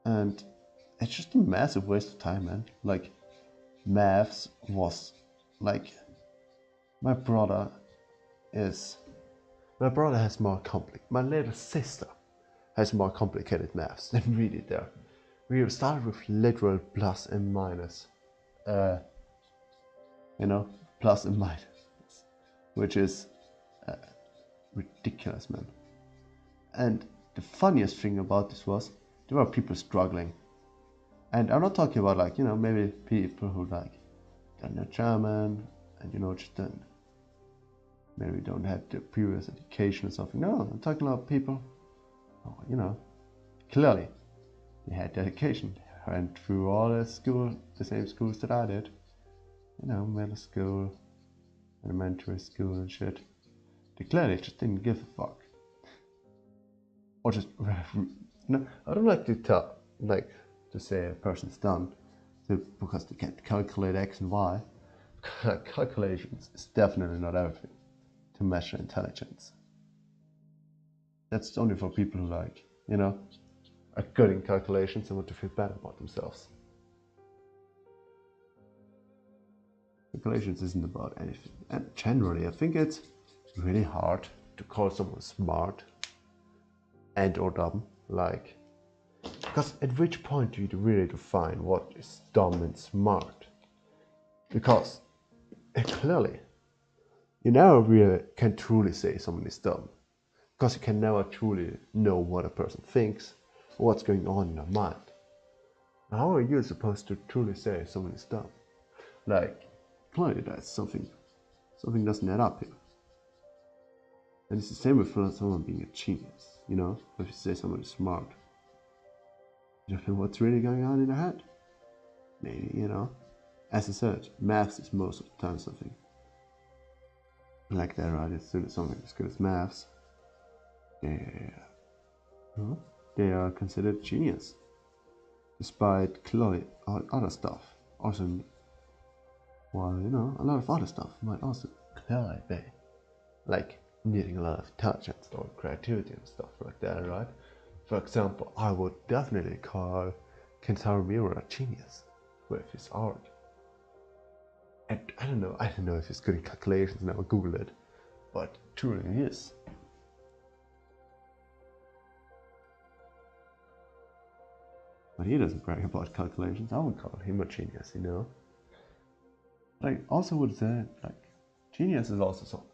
Speaker 1: And it's just a massive waste of time, man. Like, maths was like, my brother has more my little sister has more complicated maths than we did there. We started with literal plus and minus. Plus and minus. Which is ridiculous, man. And the funniest thing about this was there were people struggling. And I'm not talking about like, maybe people who like don't know German and just maybe don't have the previous education or something. No, I'm talking about people who, clearly they had dedication. They went through all the same schools that I did. Middle school, elementary school and shit. They clearly just didn't give a fuck. Or just, I don't like to say a person's dumb because they can't calculate X and Y. Calculations is definitely not everything to measure intelligence. That's only for people who are good in calculations and want to feel better about themselves. Calculations isn't about anything. And generally, I think it's really hard to call someone smart and or dumb. Because at which point do you really define what is dumb and smart? Because clearly, you never really can truly say someone is dumb. Because you can never truly know what a person thinks or what's going on in their mind. How are you supposed to truly say someone is dumb? Clearly that's something doesn't add up here. And it's the same with someone being a genius, if you say someone is smart. You don't know what's really going on in their head. Maybe, as I said, maths is most of the time something like that, right? As soon as something as good as maths, they are considered genius, despite clearly other stuff. Also, While, you know, a lot of other stuff might also clearly be like needing a lot of intelligence or creativity and stuff like that, right? For example, I would definitely call Kentaro Miura a genius with his art. And I don't know if he's good in calculations, now Google it, but truly he is. But he doesn't brag about calculations. I would call him a genius, you know. I also would say, like, genius is also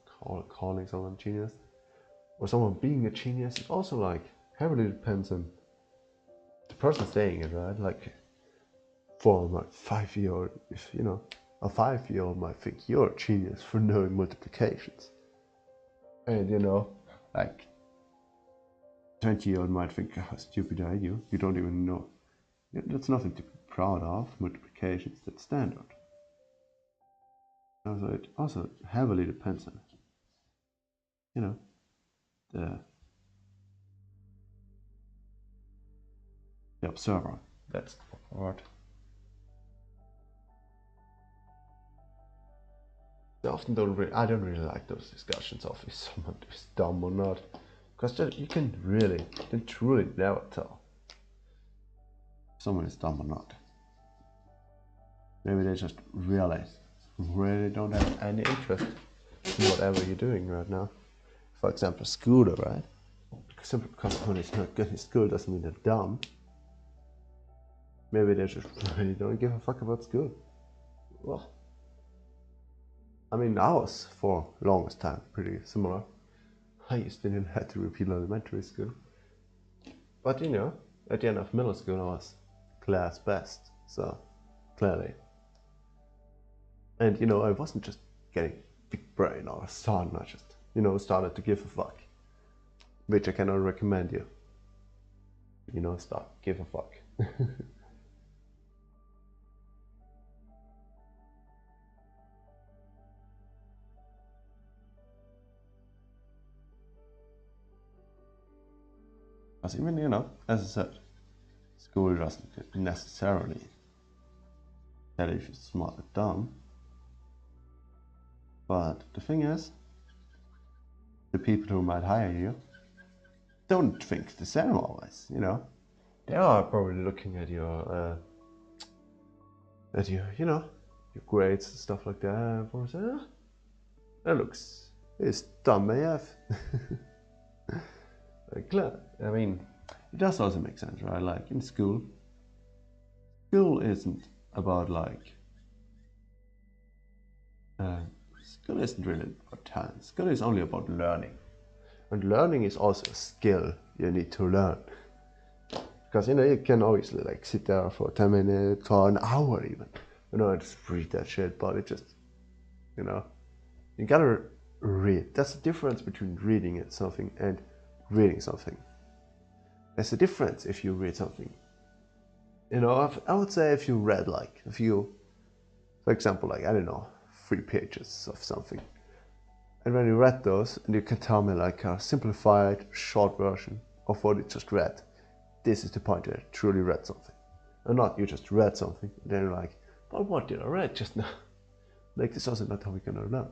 Speaker 1: calling someone genius, or someone being a genius is also like heavily depends on the person saying it, right? Like, for my 5-year-old, if you know, a 5-year-old might think you're a genius for knowing multiplications, and you know, like, 20-year-old might think, how stupid are you? You don't even know. That's nothing to be proud of. Multiplications, that's standard. So it also heavily depends on, you know, the observer. That's the part. I don't really like those discussions of if someone is dumb or not, because you can truly never tell if someone is dumb or not. Maybe they just really don't have any interest in whatever you're doing right now. For example, Scooter, right? Simply because someone is not good in school doesn't mean they're dumb. Maybe they just really don't give a fuck about school. Well, I mean, I was for longest time pretty similar. I used to have to repeat elementary school. But you know, at the end of middle school I was class best, so clearly. And you know, I wasn't just getting big brain all of a sudden, I just, you know, started to give a fuck. Which I cannot recommend you. You know, give a fuck. Because even, you know, as I said, school doesn't necessarily tell if you're smart or dumb. But the thing is, the people who might hire you don't think the same always, you know. They are probably looking at your, you know, your grades and stuff like that, and probably say, oh, it's dumb AF. Like, I mean, it does also make sense, right? Like, in school isn't about, like, school isn't really about talent. School is only about learning. And learning is also a skill you need to learn. Because, you know, you can obviously, like, sit there for 10 minutes or an hour even, you know, just read that shit, but it just, you know, you gotta read. That's the difference between reading something and reading something. There's a difference if you read something. You know, I would say if you read, like, for example, like, I don't know, 3 pages of something. And when you read those, and you can tell me, like, a simplified, short version of what you just read, this is the point that I truly read something. And not you just read something, and then you're like, but what did I read just now? Like, this is also not how we're gonna learn.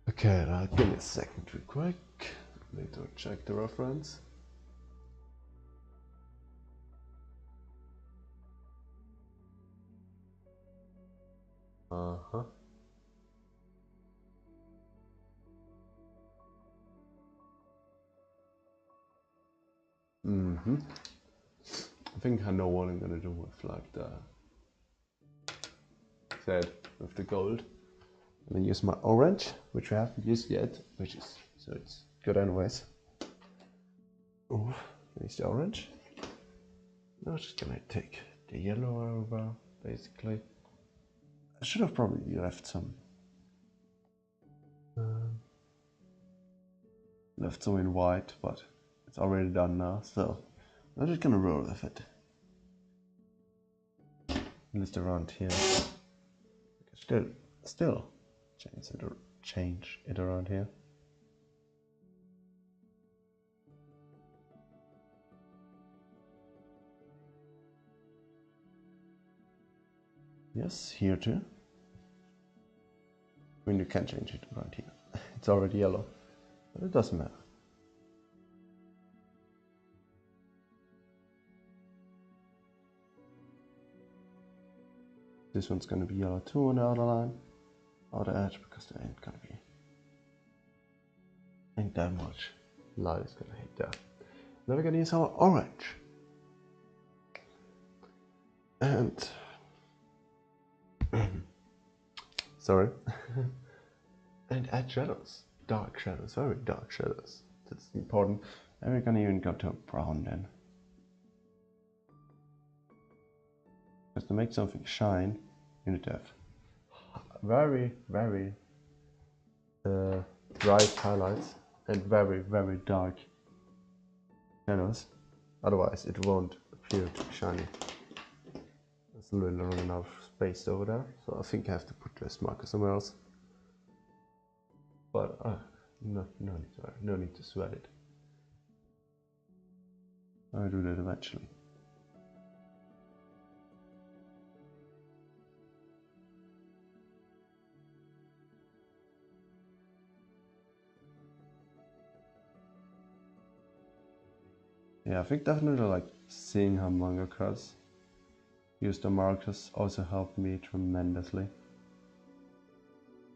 Speaker 1: Okay, now give me a second real quick. I need to check the reference. Uh-huh. I think I know what I'm gonna do with, like, the thread with the gold. I'm gonna use my orange, which I haven't used yet, so it's good anyways. Oh, use the orange. Now I'm just gonna take the yellow over, basically. I should have probably left some in white, but it's already done now, so I'm just gonna roll with it. At least around here. Still, change it around here. Yes, here too. I mean, you can change it around here. It's already yellow, but it doesn't matter. This one's gonna be yellow too on the outer line, outer edge, because there ain't that much light is gonna hit there. Now we're gonna use our orange. And sorry. And add shadows. Dark shadows, very dark shadows. That's important. And we're gonna even go to a brown then. Because to make something shine, you need to have very, very bright highlights and very, very dark shadows. Otherwise it won't appear to be shiny. There's a little not enough space over there, so I think I have to put this marker somewhere else. But no need to sweat it. I'll do that eventually. Yeah, I think definitely like seeing how mangakas use the markers also helped me tremendously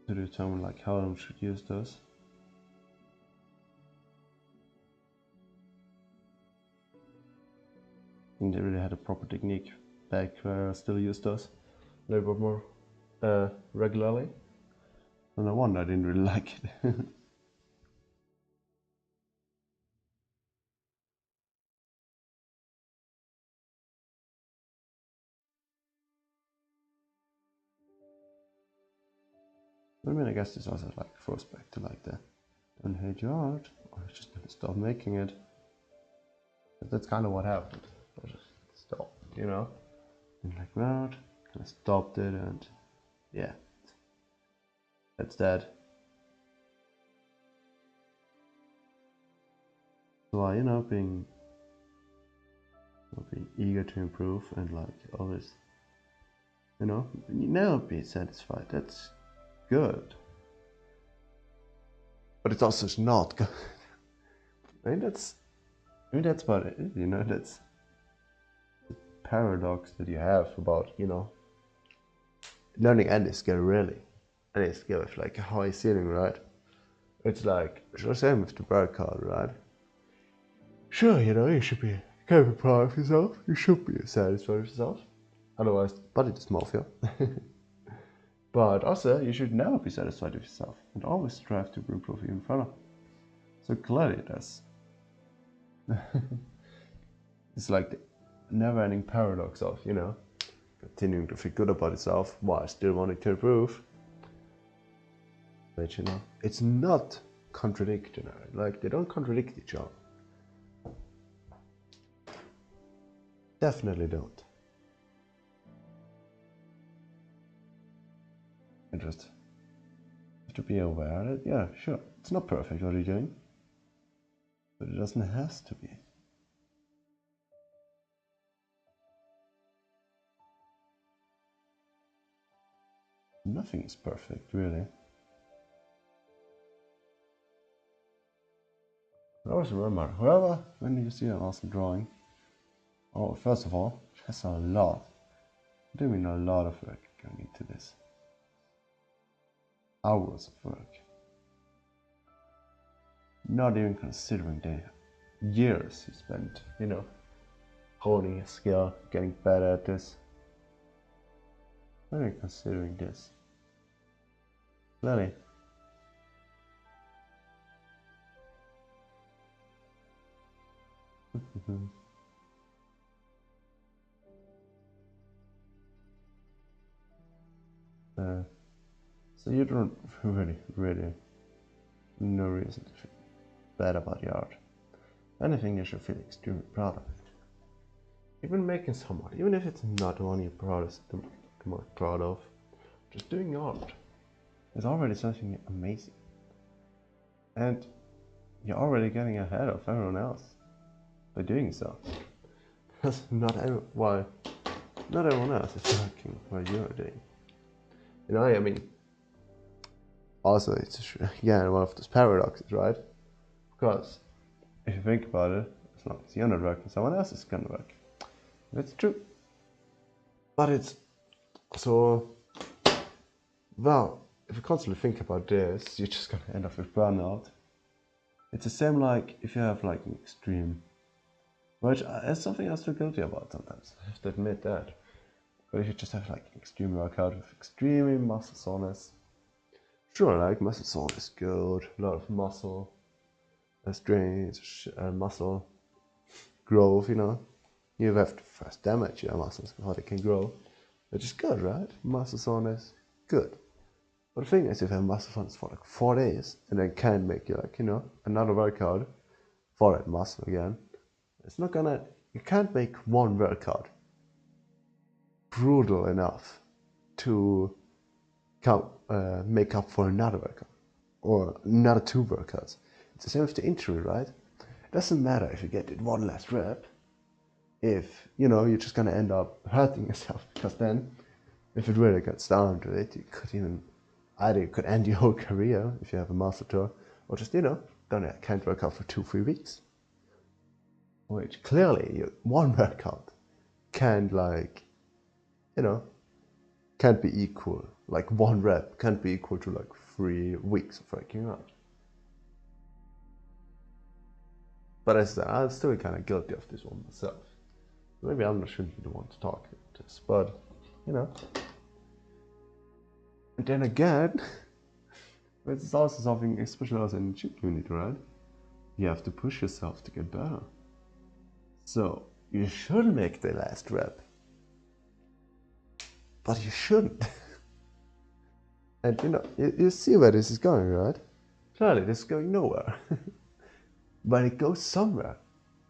Speaker 1: to determine like how I should use those. I think they really had a proper technique back where I still use those a little bit more regularly. And no wonder I didn't really like it. I mean, I guess this also like throws back to like the don't hate your art, or I just gonna stop making it. But that's kind of what happened. I just stopped, you know? And like that, kind of stopped it, and yeah, that's that. So, you know, being eager to improve and like always, you know, never be satisfied. That's good. But it's also not good. I mean, that's about it, you know, that's the paradox that you have about, you know, learning any skill really. Any skill with like a high ceiling, right? It's like, it's the same with the bird card, right? Sure, you know, you should be kind of proud of yourself. You should be satisfied with yourself. Otherwise, body dysmorphia. But also, you should never be satisfied with yourself and always strive to improve even further. So clearly that's it's like the never-ending paradox of, you know, continuing to feel good about yourself while still wanting to improve. But you know, it's not contradictory. Like, they don't contradict each other. Definitely don't. You just have to be aware that, yeah, sure, it's not perfect what you're doing, but it doesn't have to be. Nothing is perfect, really. But always remember, whoever, when you see an awesome drawing, oh, first of all, there's a lot, I mean a lot of work going into this. Hours of work. Not even considering the years you spent, you know, honing a skill, getting better at this. Not even considering this. Clearly. So you don't really, no reason to feel bad about your art. If anything, you should feel extremely proud of it. Even making some art, even if it's not the one you're the most proud of, just doing art. is already something amazing. And you're already getting ahead of everyone else by doing so. Because not everyone else is working what you're doing. You know, I mean, also it's again one of those paradoxes, right? Because if you think about it, as long as you're not working, someone else is gonna work. That's true. But it's so, well, if you constantly think about this, you're just gonna end up with burnout. It's the same like if you have like an extreme, which is something I feel guilty about sometimes. I have to admit that. But if you just have like an extreme workout with extreme muscle soreness, sure, like muscle soreness is good, a lot of muscle strains, muscle growth, you know. You have to first damage your muscles before they can grow, which is good, right? Muscle soreness, good. But the thing is, if you have muscle soreness for like 4 days and then can't make you like, you know, another workout for that muscle again, it's not gonna, you can't make one workout brutal enough to make up for another workout or another 2 workouts. It's the same with the injury, right? It doesn't matter if you get it one last rep, if, you know, you're just gonna end up hurting yourself, because then if it really gets down to it, you could even either end your whole career if you have a muscle tear, or just, you know, can't work out for 2-3 weeks. Which clearly one workout can't, like, you know, can't be equal. Like one rep can't be equal to like 3 weeks of working out. But as I said, I'm still kind of guilty of this one myself. Maybe I'm not shouldn't be the one to talk about this, but you know. And then again, it's also something, especially as in the gym community, right? You have to push yourself to get better. So you should make the last rep, but you shouldn't. And you know, you see where this is going, right? Clearly, this is going nowhere. But it goes somewhere.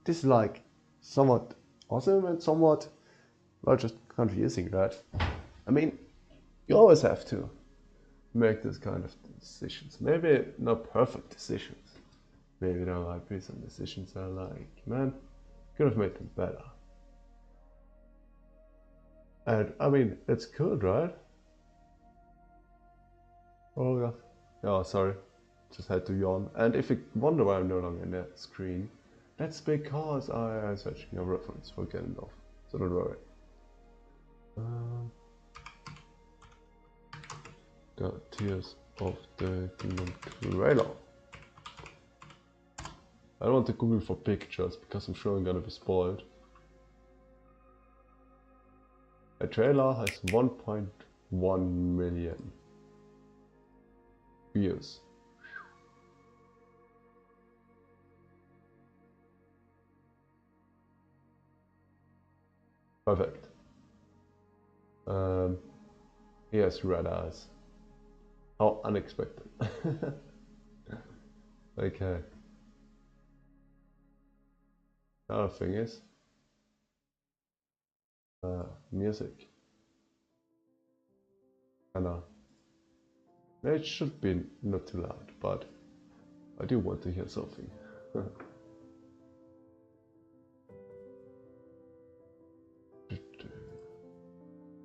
Speaker 1: This is like somewhat awesome and somewhat, well, just confusing, right? I mean, you always have to make this kind of decisions. Maybe not perfect decisions. Maybe there might be some decisions that are like, man, could have made them better. And I mean, it's good, right? Oh god. Oh, sorry. Just had to yawn. And if you wonder why I'm no longer in the screen, that's because I am searching a reference for getting off. So don't worry. The Tears of the Kingdom trailer. I don't want to Google for pictures because I'm sure I'm gonna be spoiled. A trailer has 1.1 million views. Perfect. He has red eyes. How unexpected. Okay. Another thing is music. It should be not too loud, but I do want to hear something.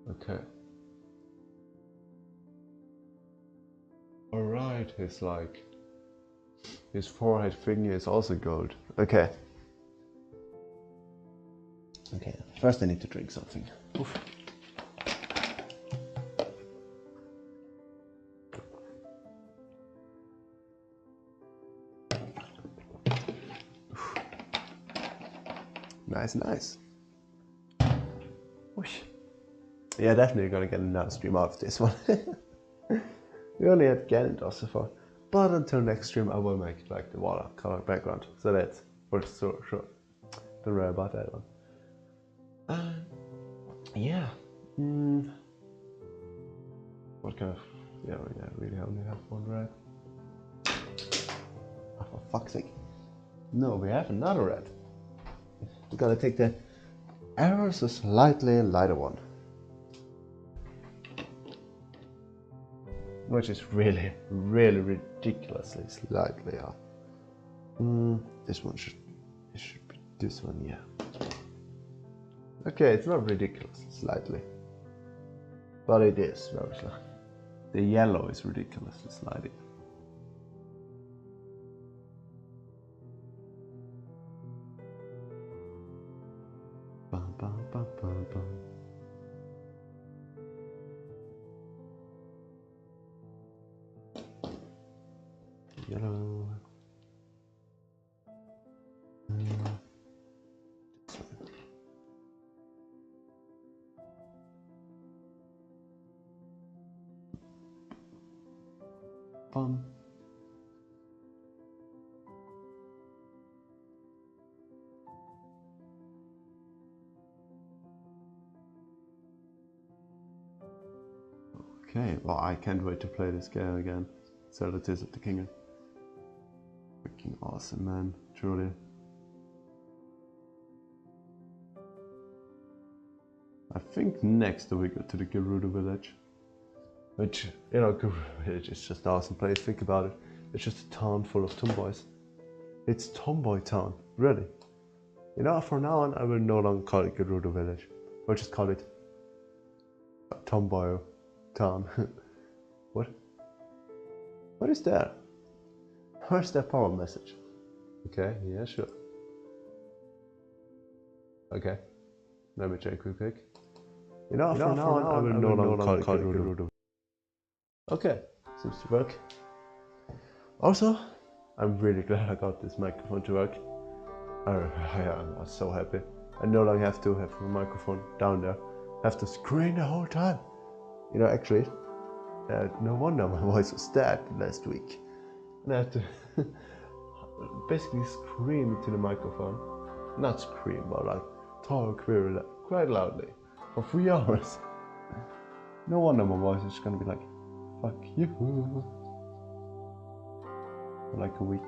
Speaker 1: Okay. Alright, his like his forehead thingy is also gold. Okay. Okay, first I need to drink something. Oof. Nice, nice. Whoosh. Yeah, definitely gonna get another stream out of this one. We only had Ganondorf so far. But until next stream I will make like the watercolor background. So that's for sure. Don't worry about that one. Yeah. What kind of... Yeah, really only have one red. Oh, for fuck's sake. No, we have another red. We gotta take the ever so slightly lighter one. which is really, really ridiculously slightly off. This one should be this one, yeah. Okay, it's not ridiculous, slightly, but it is very slightly. The yellow is ridiculously slightly. Bum, bum, bum, bum, bum. Yellow. Bum. Okay, well, I can't wait to play this game again. Zelda Tears of the Kingdom. Freaking awesome, man, truly. I think next we go to the Gerudo village. Which, you know, Gerudo village is just an awesome place, think about it. It's just a town full of tomboys. It's Tomboy Town, really. You know, from now on I will no longer call it Gerudo village. I'll just call it Tomboy Town. What? What is that? Where's that power message? Okay, yeah, sure. Okay, let me check real quick. You know, from now on I will no longer call it Gerudo. Okay, seems to work. Also, I'm really glad I got this microphone to work. I was so happy. I no longer have to have a microphone down there. I have to scream the whole time. You know, actually, no wonder my voice was dead last week. And I had to basically scream into the microphone. Not scream, but like talk quite loudly for 3 hours. No wonder my voice is gonna be like, fuck you. For like a week.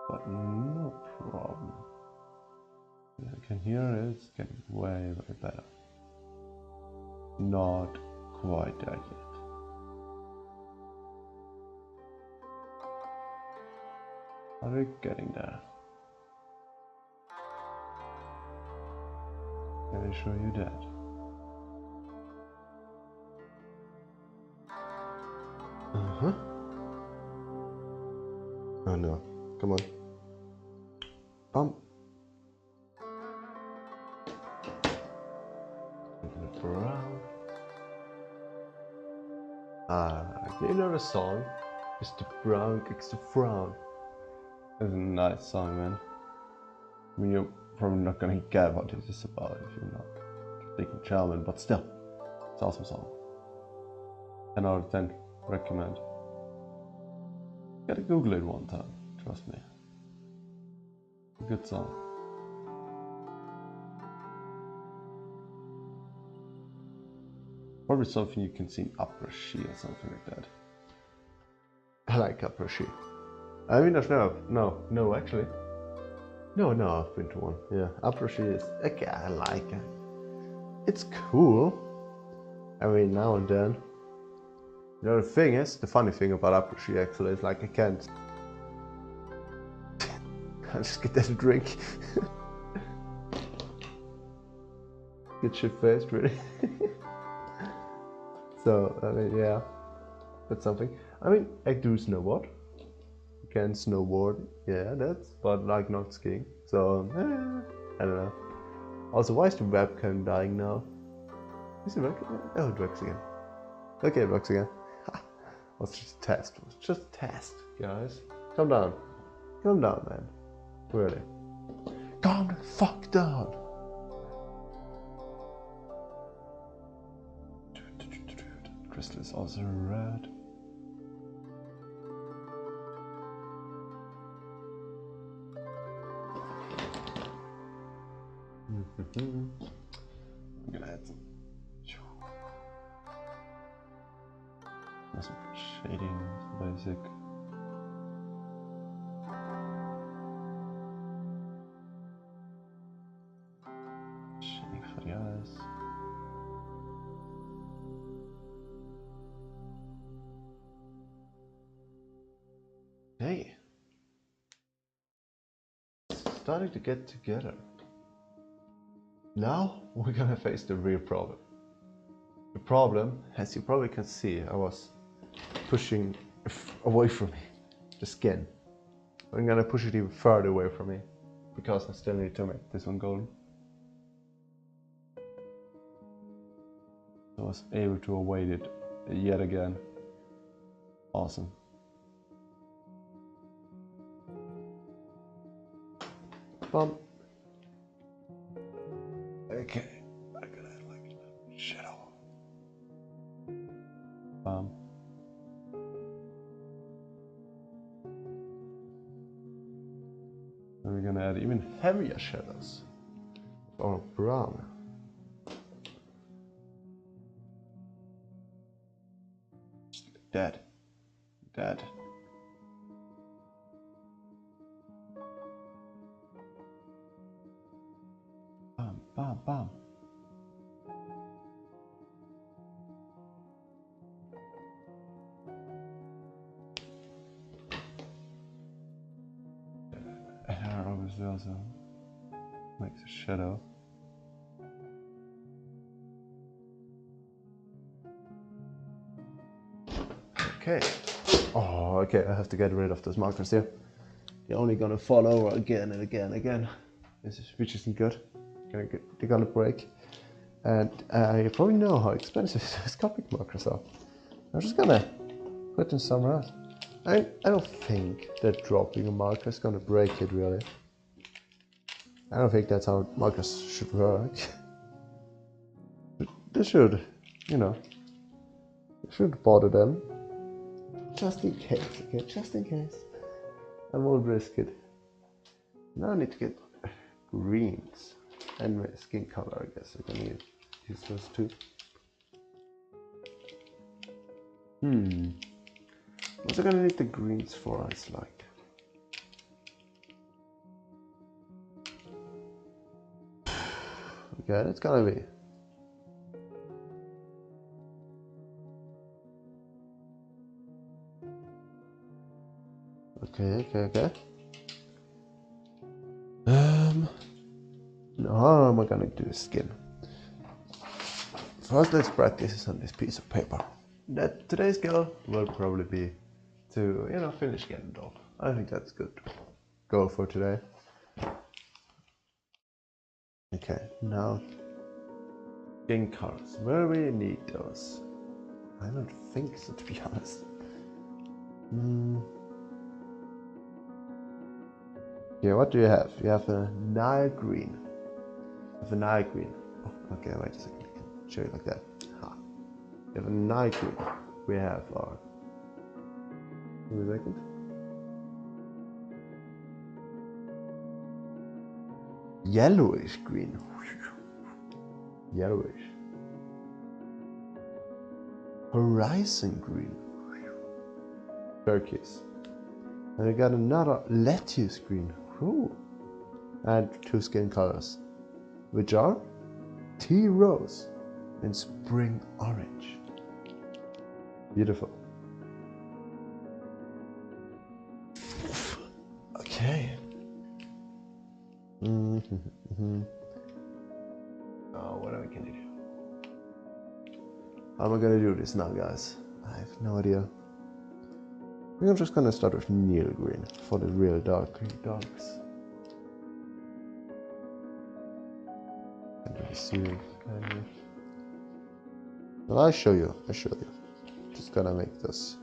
Speaker 1: But no problem. I can hear it's getting way better. Not quite there yet. Are we getting there? Can I show you that? Uh-huh. Oh no, come on. Bump. Brown. You know the song? Mr. Brown kicks the frown. It's a nice song, man. I mean, you're probably not gonna get what this is about if you're not speaking German, but still, it's an awesome song. 10 out of 10, recommend. Gotta Google it one time, trust me. Good song. Probably something you can see in après-ski or something like that. I like après-ski. I mean, no, actually. No, I've been to one. Yeah, après-ski is, okay, I like it. It's cool. I mean, now and then. You know, the funny thing about après-ski actually is like I can't. I'll just get that a drink. Get shit faced, really. So, I mean, yeah, that's something. I mean, I do snowboard. You can snowboard, yeah, but like not skiing. So, I don't know. Also, why is the webcam dying now? Is it working? Oh, it works again. Okay, it works again. Let's just test. Let's just test, guys. Calm down. Calm down, man. Really. Calm the fuck down. Crystal is also red. I'm gonna add some shading, basic. for the eyes. Hey, starting to get together. Now we're gonna face the real problem. The problem, as you probably can see, I was pushing away from me, the skin. I'm gonna push it even further away from me, because I still need to make this one golden. I was able to avoid it yet again. Awesome. Bum. Okay, I'm gonna add like shadow. Bum. And we're gonna add even heavier shadows. Or brown. Dead. Dead. Bam, bam, bam. And obviously also makes a shadow. Okay. Oh, okay, I have to get rid of those markers here. They're only gonna fall over again and again and again. Which isn't good. They're gonna break. And you probably know how expensive scopic markers are. I'm just gonna put them somewhere else. I don't think that dropping a marker is gonna break it, really. I don't think that's how markers should work. They should, you know, they shouldn't bother them. Just in case, okay, just in case. I won't risk it. Now I need to get greens and my skin color, I guess I can use those two. What's I gonna need the greens for? It's like okay, that's gonna be okay. Now how am I gonna do skin? First, let's practice this on this piece of paper. That today's goal will probably be to, you know, finish getting it off. I think that's good goal for today. Okay, now skin colors. Where we need those? I don't think so, to be honest. Yeah, what do you have? You have a Nile green. You have a Nile green. Oh, okay, wait a second. I can show you like that. You have a Nile green. We have our. Give me a second. Yellowish green. Yellowish. Horizon green. Turquoise. And we got another lettuce green. Ooh. And two skin colors, which are tea rose and spring orange. Beautiful. Okay. Oh, what are we gonna do? How am I gonna do this now, guys? I have no idea. We're just gonna start with Neil green for the real darks. Can't really see it. Well, I'll show you. Just gonna make this.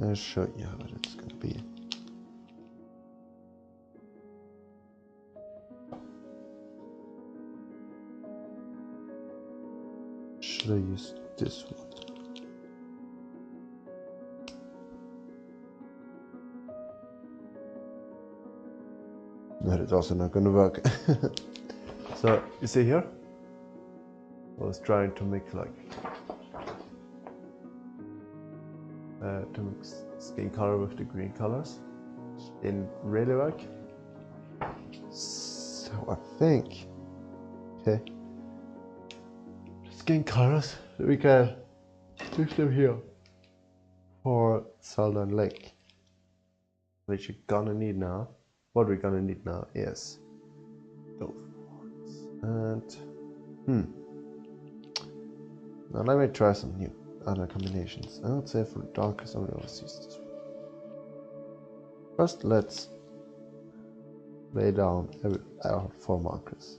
Speaker 1: I'll show you how it's gonna be. Should I use this one? That is also not gonna work. So you see here, I was trying to make like to mix skin color with the green colors. Didn't really work. So I think, okay, skin colors, we can use them here for Southern Lake. Which you're gonna need now. What we're gonna need now is those ones. And now let me try some new other combinations. I would say for the darkest, I will always use this one. First, let's lay down our 4 markers.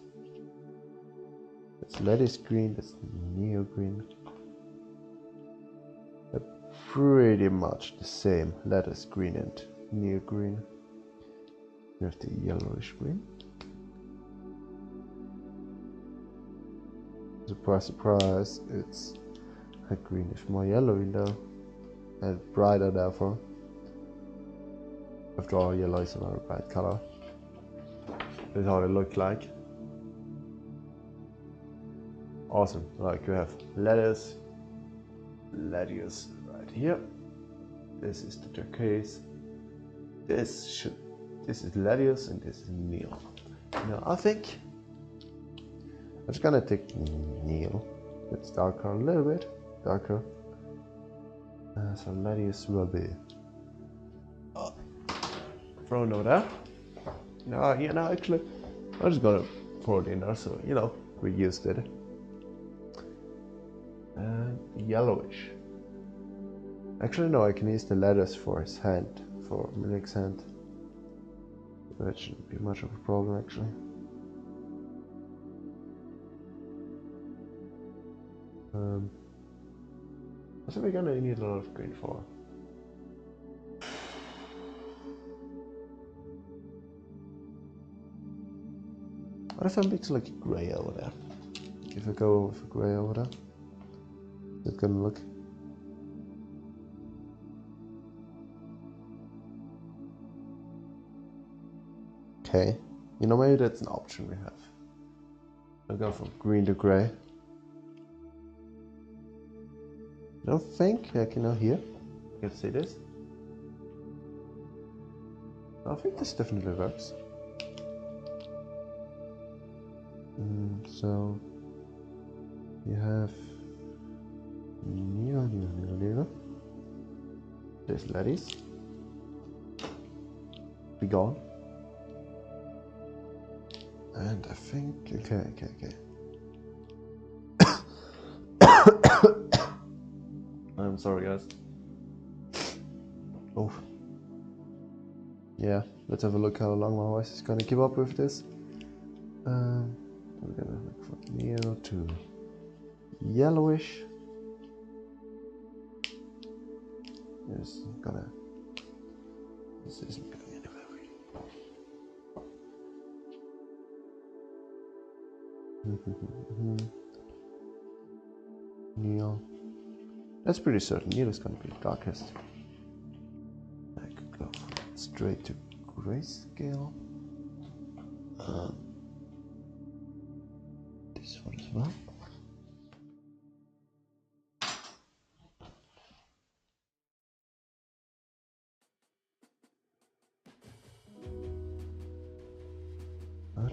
Speaker 1: That's lettuce green, that's neo green. They're pretty much the same, lettuce green and neo green. We have the yellowish green. Surprise, surprise, it's a greenish, more yellowy though, and brighter therefore. After all, yellow is a very bright color. That's how they look like. Awesome, like you have lettuce right here. This is the turquoise. This is lettuce and this is Neil. Now I think I'm just gonna take Neil. It's darker, a little bit darker. So lettuce will be thrown over there. No, you know, actually, I'm just gonna pour it in there, so you know, we used it. And yellowish. Actually, no, I can use the lettuce for his hand, for Milik's hand. That shouldn't be much of a problem, actually. What are we gonna need a lot of green for? What if I mix like grey over there? If I go with grey over there, is it gonna look? Okay, you know, maybe that's an option we have. I'll go from green to grey. I don't think, like, you know, here, you can see this. I think this definitely works. So, you have Neo. There's lettuce. Be gone. And I think, okay. I'm sorry, guys. Oh. Yeah, let's have a look how long my voice is gonna keep up with this. We're gonna look from neo to yellowish. This isn't going anywhere really. Neil. That's pretty certain. Neil is going to be the darkest. I could go straight to grayscale. This one as well.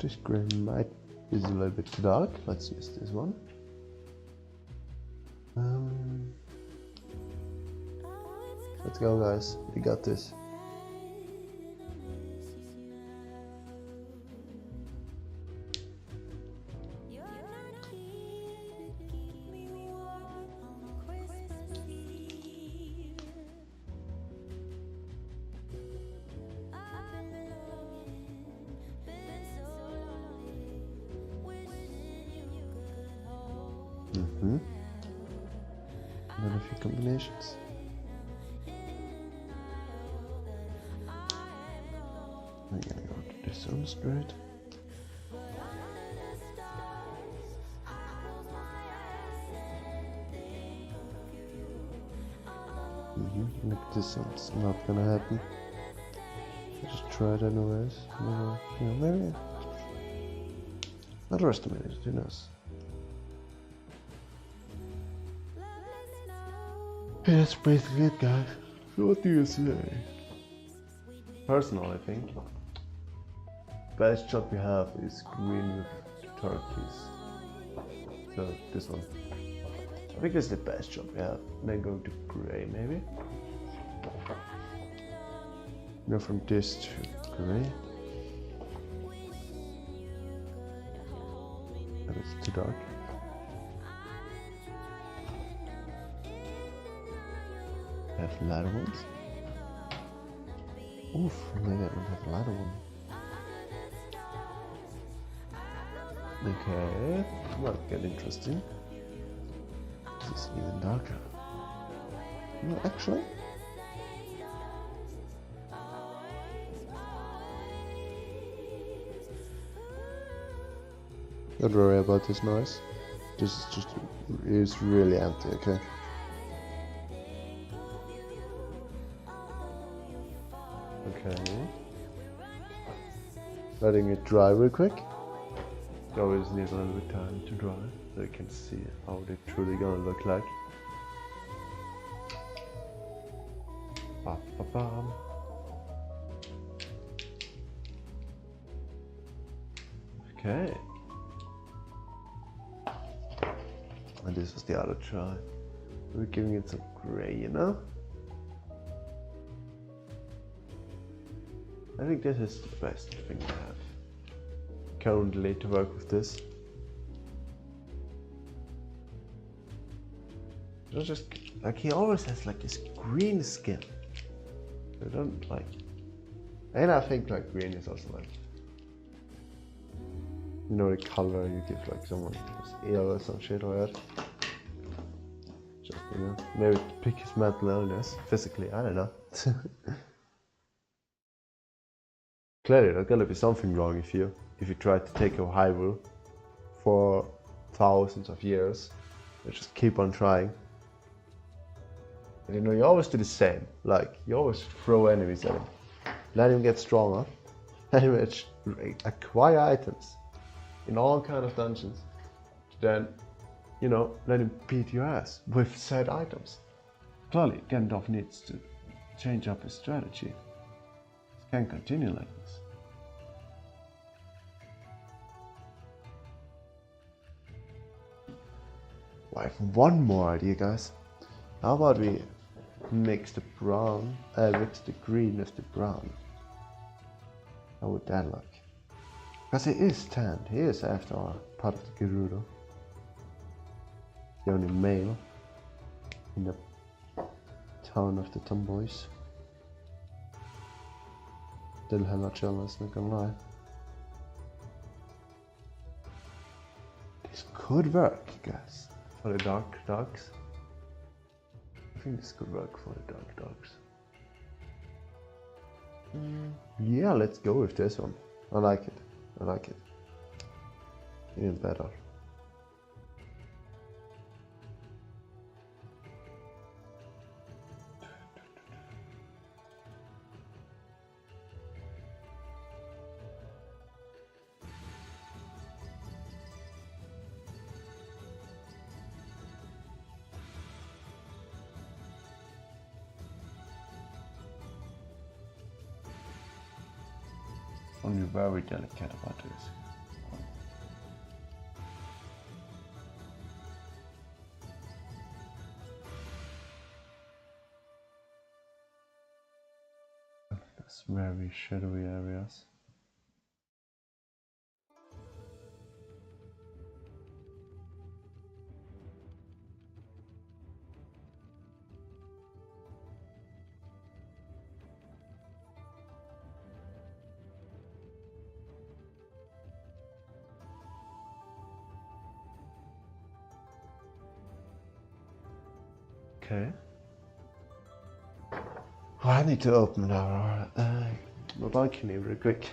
Speaker 1: This gray might be a little bit too dark. Let's use this one. Let's go, guys. We got this. And then a few combinations. I'm gonna go to this one straight. Like this one's not gonna happen. I just try it anyways. Maybe underestimate it, who knows? That's basically it, guys. So what do you say? Personal, I think. Best shot we have is green with turquoise. So this one. I think this is the best shot we have. Then go to grey maybe. Go from this to grey. That is too dark. I have lighter ones. Oof, maybe I don't have a lighter one. Okay, might get interesting. This is even darker. No, actually. Don't worry about this noise. This is just, it's really empty, okay? Okay. Letting it dry real quick. You always need a little bit of time to dry, so you can see how they're truly gonna look like. Ba, ba, bam. Okay. And this is the other try. We're giving it some grey, you know? I think this is the best thing I have currently to work with this. It's just like he always has like this green skin. I don't like, and I think like green is also like, you know, the color you give like someone who's ill or some shit like that. Just, you know, maybe pick his mental illness physically, I don't know. Clearly there's gonna be something wrong if you try to take a Hyrule for thousands of years. You just keep on trying. And you know, you always do the same. Like, you always throw enemies at him. Let him get stronger. Let him acquire items in all kind of dungeons. Then, you know, let him beat your ass with said items. Clearly, Gandalf needs to change up his strategy. Can't continue like this. Well, I have one more idea, guys. How about we mix the brown, mix the green with the brown? How would that look? Because he is tanned. He is, after all, part of the Gerudo. The only male in the town of the tomboys. Still hella jealous, not gonna lie. This could work, guys, for the dark dogs. I think this could work for the dark dogs. Yeah, let's go with this one. I like it. I like it. Even better. Only very delicate about this. That's very shadowy areas. Okay. Oh, I need to open our my balcony real quick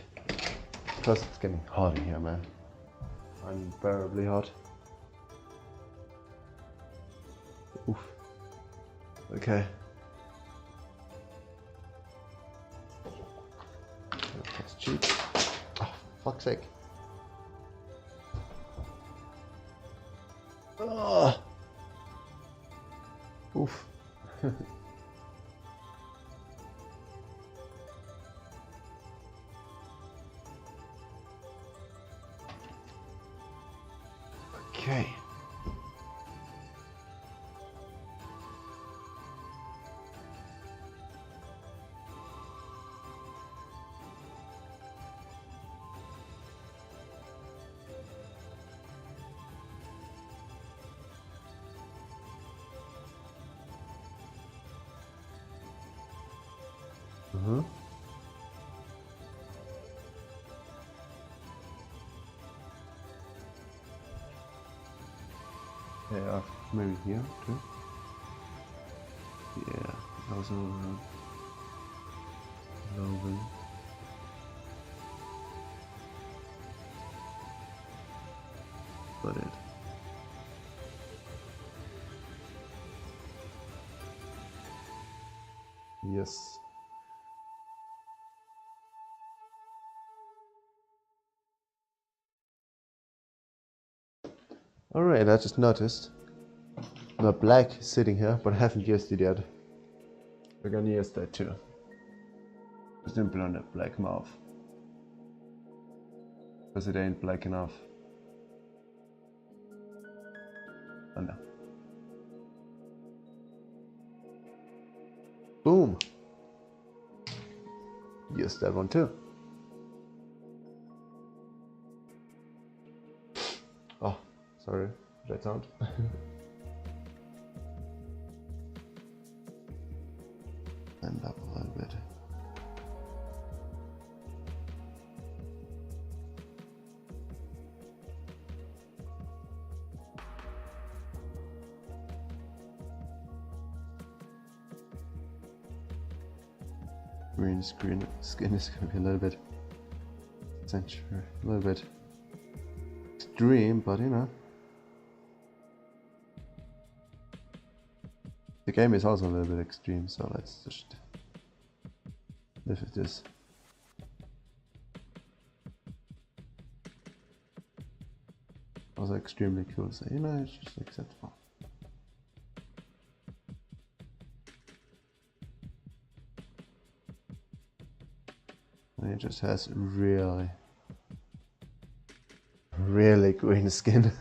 Speaker 1: because it's getting hot in here, man. Unbearably hot. Oof. Okay. That's cheap. Oh, fuck's sake. Oh. Oof. Okay. Yeah, maybe here too. Yeah, also Logan. Got it. Yes. Alright, I just noticed my black is sitting here, but I haven't used it yet. We're gonna use that too. Just simply on that black mouth. Because it ain't black enough. Oh no. Boom! Use that one too. Oh, sorry, that sound. And up a little bit. Green skin is gonna be a little bit sensual, a little bit extreme, but you know. The game is also a little bit extreme, so let's just live with this. Also extremely cool, so you know, it's just acceptable. And it just has really green skin.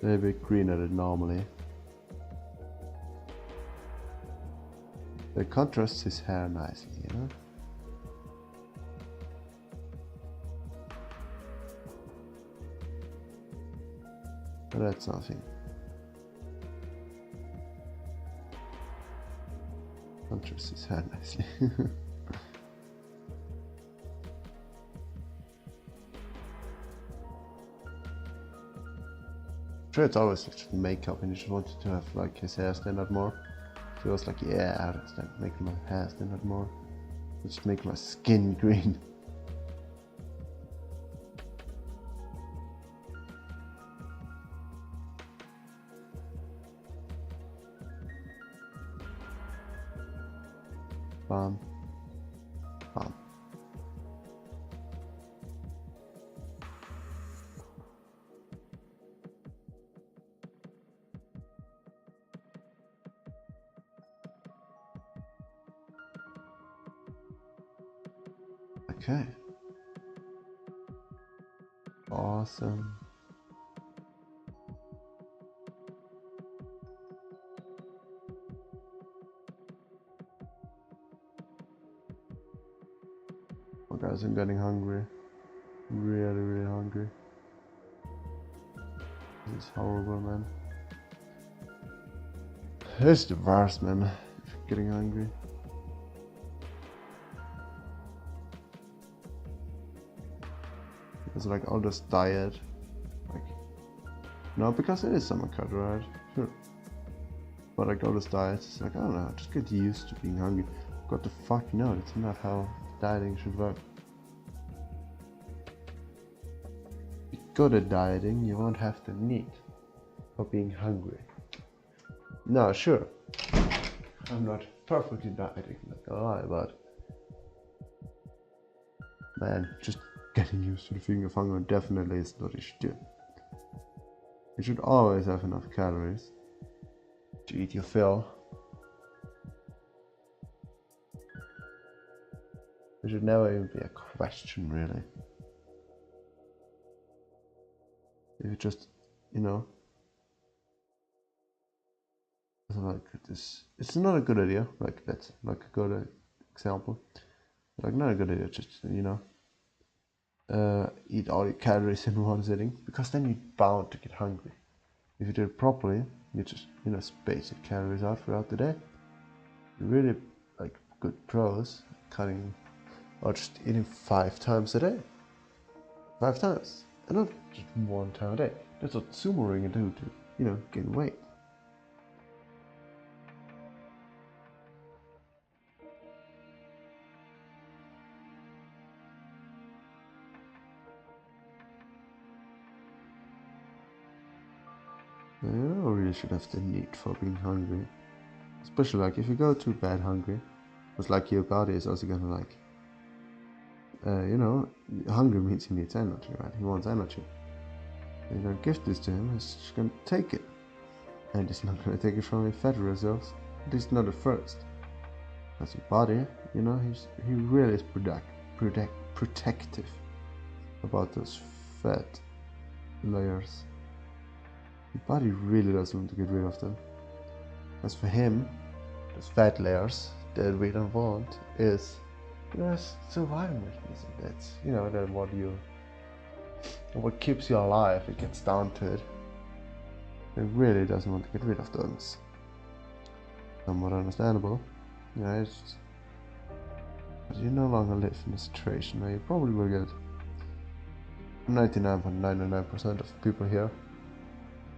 Speaker 1: A bit greener than normally. It contrasts his hair nicely, you know? But that's something. Contrasts his hair nicely. Sure, it's always just makeup and you just wanted to have like his hair stand out more. So I was like, yeah, let's make my hair stand out more. Let's make my skin green. Bam. Bam. Okay. Awesome. Oh guys, I'm getting hungry. Really hungry. This is horrible, man. It's the worst, man. Getting hungry. It's like all this diet, like, no, because it is summer cut, right? Sure. But like all this diet, it's like, I don't know, just get used to being hungry. What the fuck, no, that's not how dieting should work. If you're good at dieting, you won't have the need for being hungry. No, sure, I'm not perfectly dieting, not gonna lie, but man, just getting used to the feeling of hunger definitely is what you should do. You should always have enough calories to eat your fill. It should never even be a question, really. If you just, you know, like this, it's not a good idea. Like that's like a good example. Like not a good idea. Just you know, eat all your calories in one sitting, because then you're bound to get hungry. If you do it properly, you just space your calories out throughout the day. You're really like good pros cutting or just eating 5 times a day. 5 times, and not just 1 time a day. That's what sumo ringers do to gain weight. You really should have the need for being hungry, especially like if you go too bad hungry, it's like your body is also gonna like, hungry means he needs energy, right? He wants energy. You're gonna give this to him, he's just gonna take it, and he's not gonna take it from your fat reserves, at least not at first. That's your body, he really is protective about those fat layers. Your body really doesn't want to get rid of them. As for him, those fat layers that we don't want is, survival mechanism. That's, that what keeps you alive. It gets down to it. It really doesn't want to get rid of those. Somewhat understandable. But you no longer live in a situation where you probably will get 99.99% of people here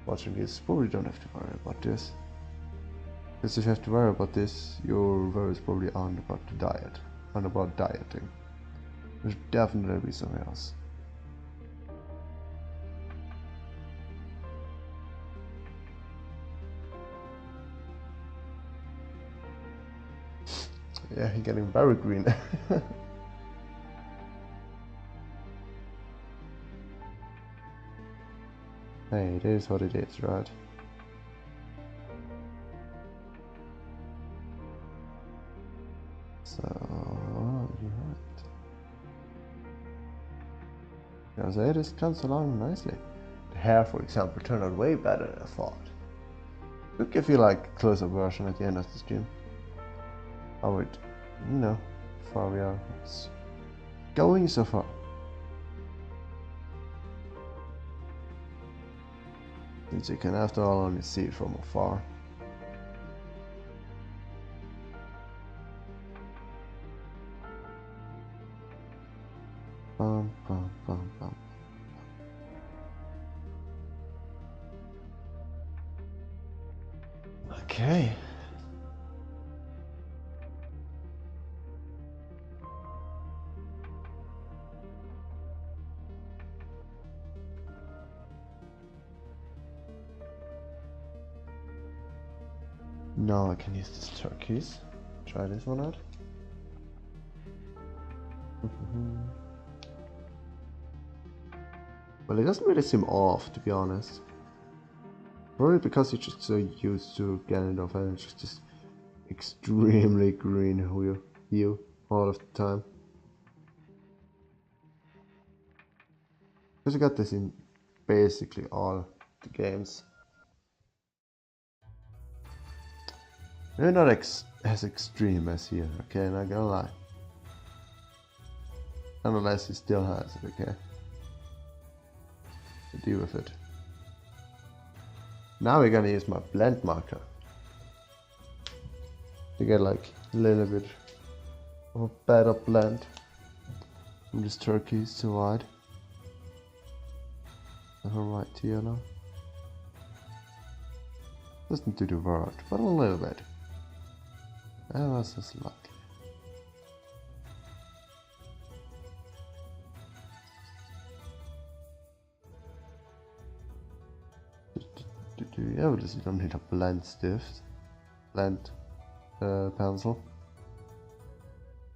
Speaker 1: watching this probably don't have to worry about this. Because if you have to worry about this, your worries probably aren't about the diet, aren't about dieting. There should definitely be something else. Yeah, he's getting very green. Hey, it is what it is, right? So, you're right. Yeah, so this comes along nicely. The hair, for example, turned out way better than I thought. We'll give you like a closer version at the end of the stream. How it, far we are going so far. Since you can after all only see it from afar. Bum, bum, bum, bum. Okay. Now I can use this turquoise. Try this one out. Well, it doesn't really seem off, to be honest. Probably because you're just so used to getting it off, and it's just this extremely green hue all of the time. Because you got this in basically all the games. Maybe not as extreme as here, okay, not gonna lie. Nonetheless, he still has it, okay? To deal with it. Now we're gonna use my blend marker to get like a little bit of a better blend from this turquoise to white. And from white to yellow. Doesn't do the word, but a little bit. Ever so slightly. Yeah, but you don't need a blend pencil.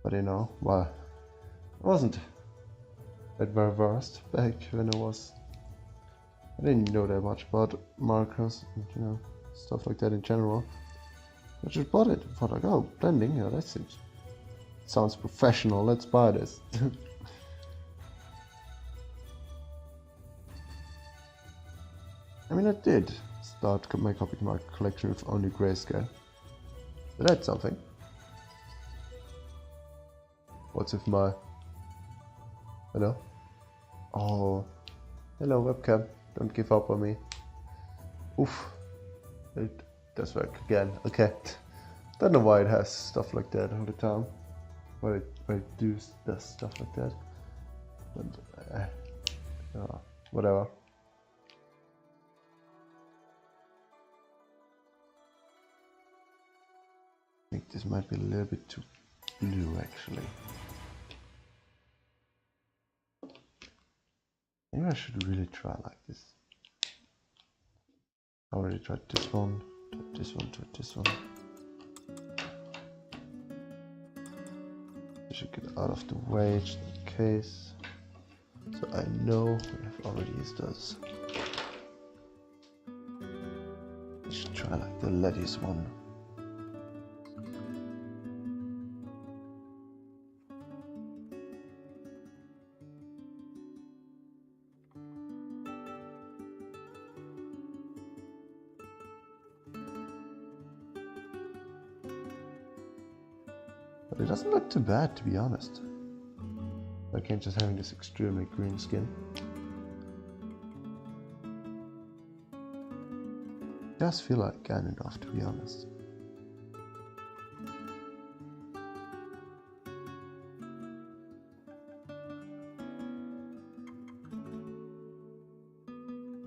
Speaker 1: But well, I wasn't that very versed back when I was I didn't know that much about markers and, you know, stuff like that in general. I just bought it. I thought like, oh, blending, yeah, that sounds professional, let's buy this. I mean, I did start my copy marker collection with only grayscale. So that's something. What's with my... Hello? Oh, hello webcam, don't give up on me. Oof, it does work again, okay. Don't know why it has stuff like that all the time. Why it does stuff like that. But, whatever. I think this might be a little bit too blue actually. Maybe I should really try like this. I already tried this one, tried this one. I should get out of the way just in case. So I know we have already used those. I should try like the lettuce one. But it doesn't look too bad, to be honest. Again, just having this extremely green skin. It does feel like Ganondorf, to be honest.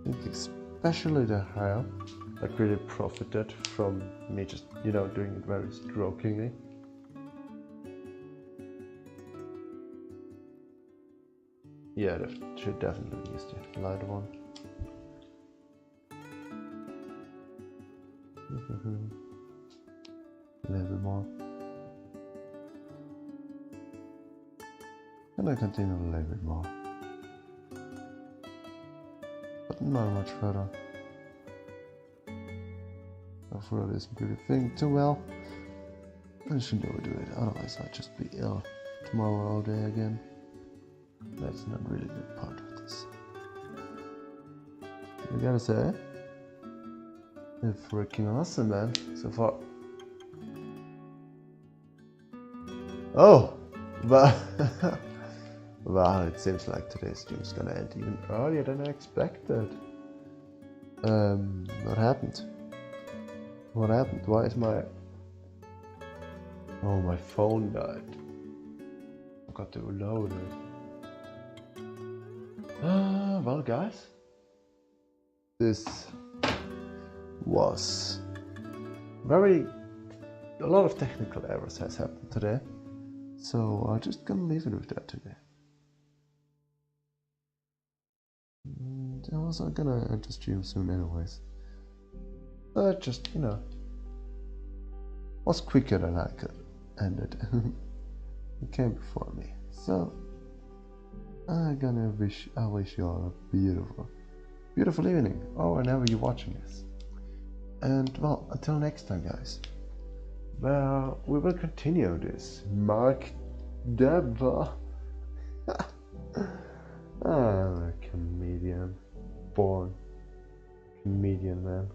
Speaker 1: I think especially the hair, like really profited from me just, you know, doing it very strokingly. Yeah, that should definitely use the lighter one. A little bit more. And I continue a little bit more. But not much further. Overall, it isn't really fitting too well. I should overdo it, otherwise I'll just be ill tomorrow all day again. That's not really the part of this. I gotta say, it's freaking awesome, man, so far. Oh, but wow, it seems like today's stream is gonna end even earlier than I expected. What happened? What happened? Why is my... Oh, my phone died. I forgot to load it. Well guys, this was a lot of technical errors has happened today, so I'm just gonna leave it with that today. And I was gonna end the stream soon anyways. Just, you know, was quicker than I could end it. It came before me, so I wish you all a beautiful evening, or whenever you're watching this. And well, until next time, guys. Well, we will continue this Mark Deva. I'm a comedian, born comedian, man.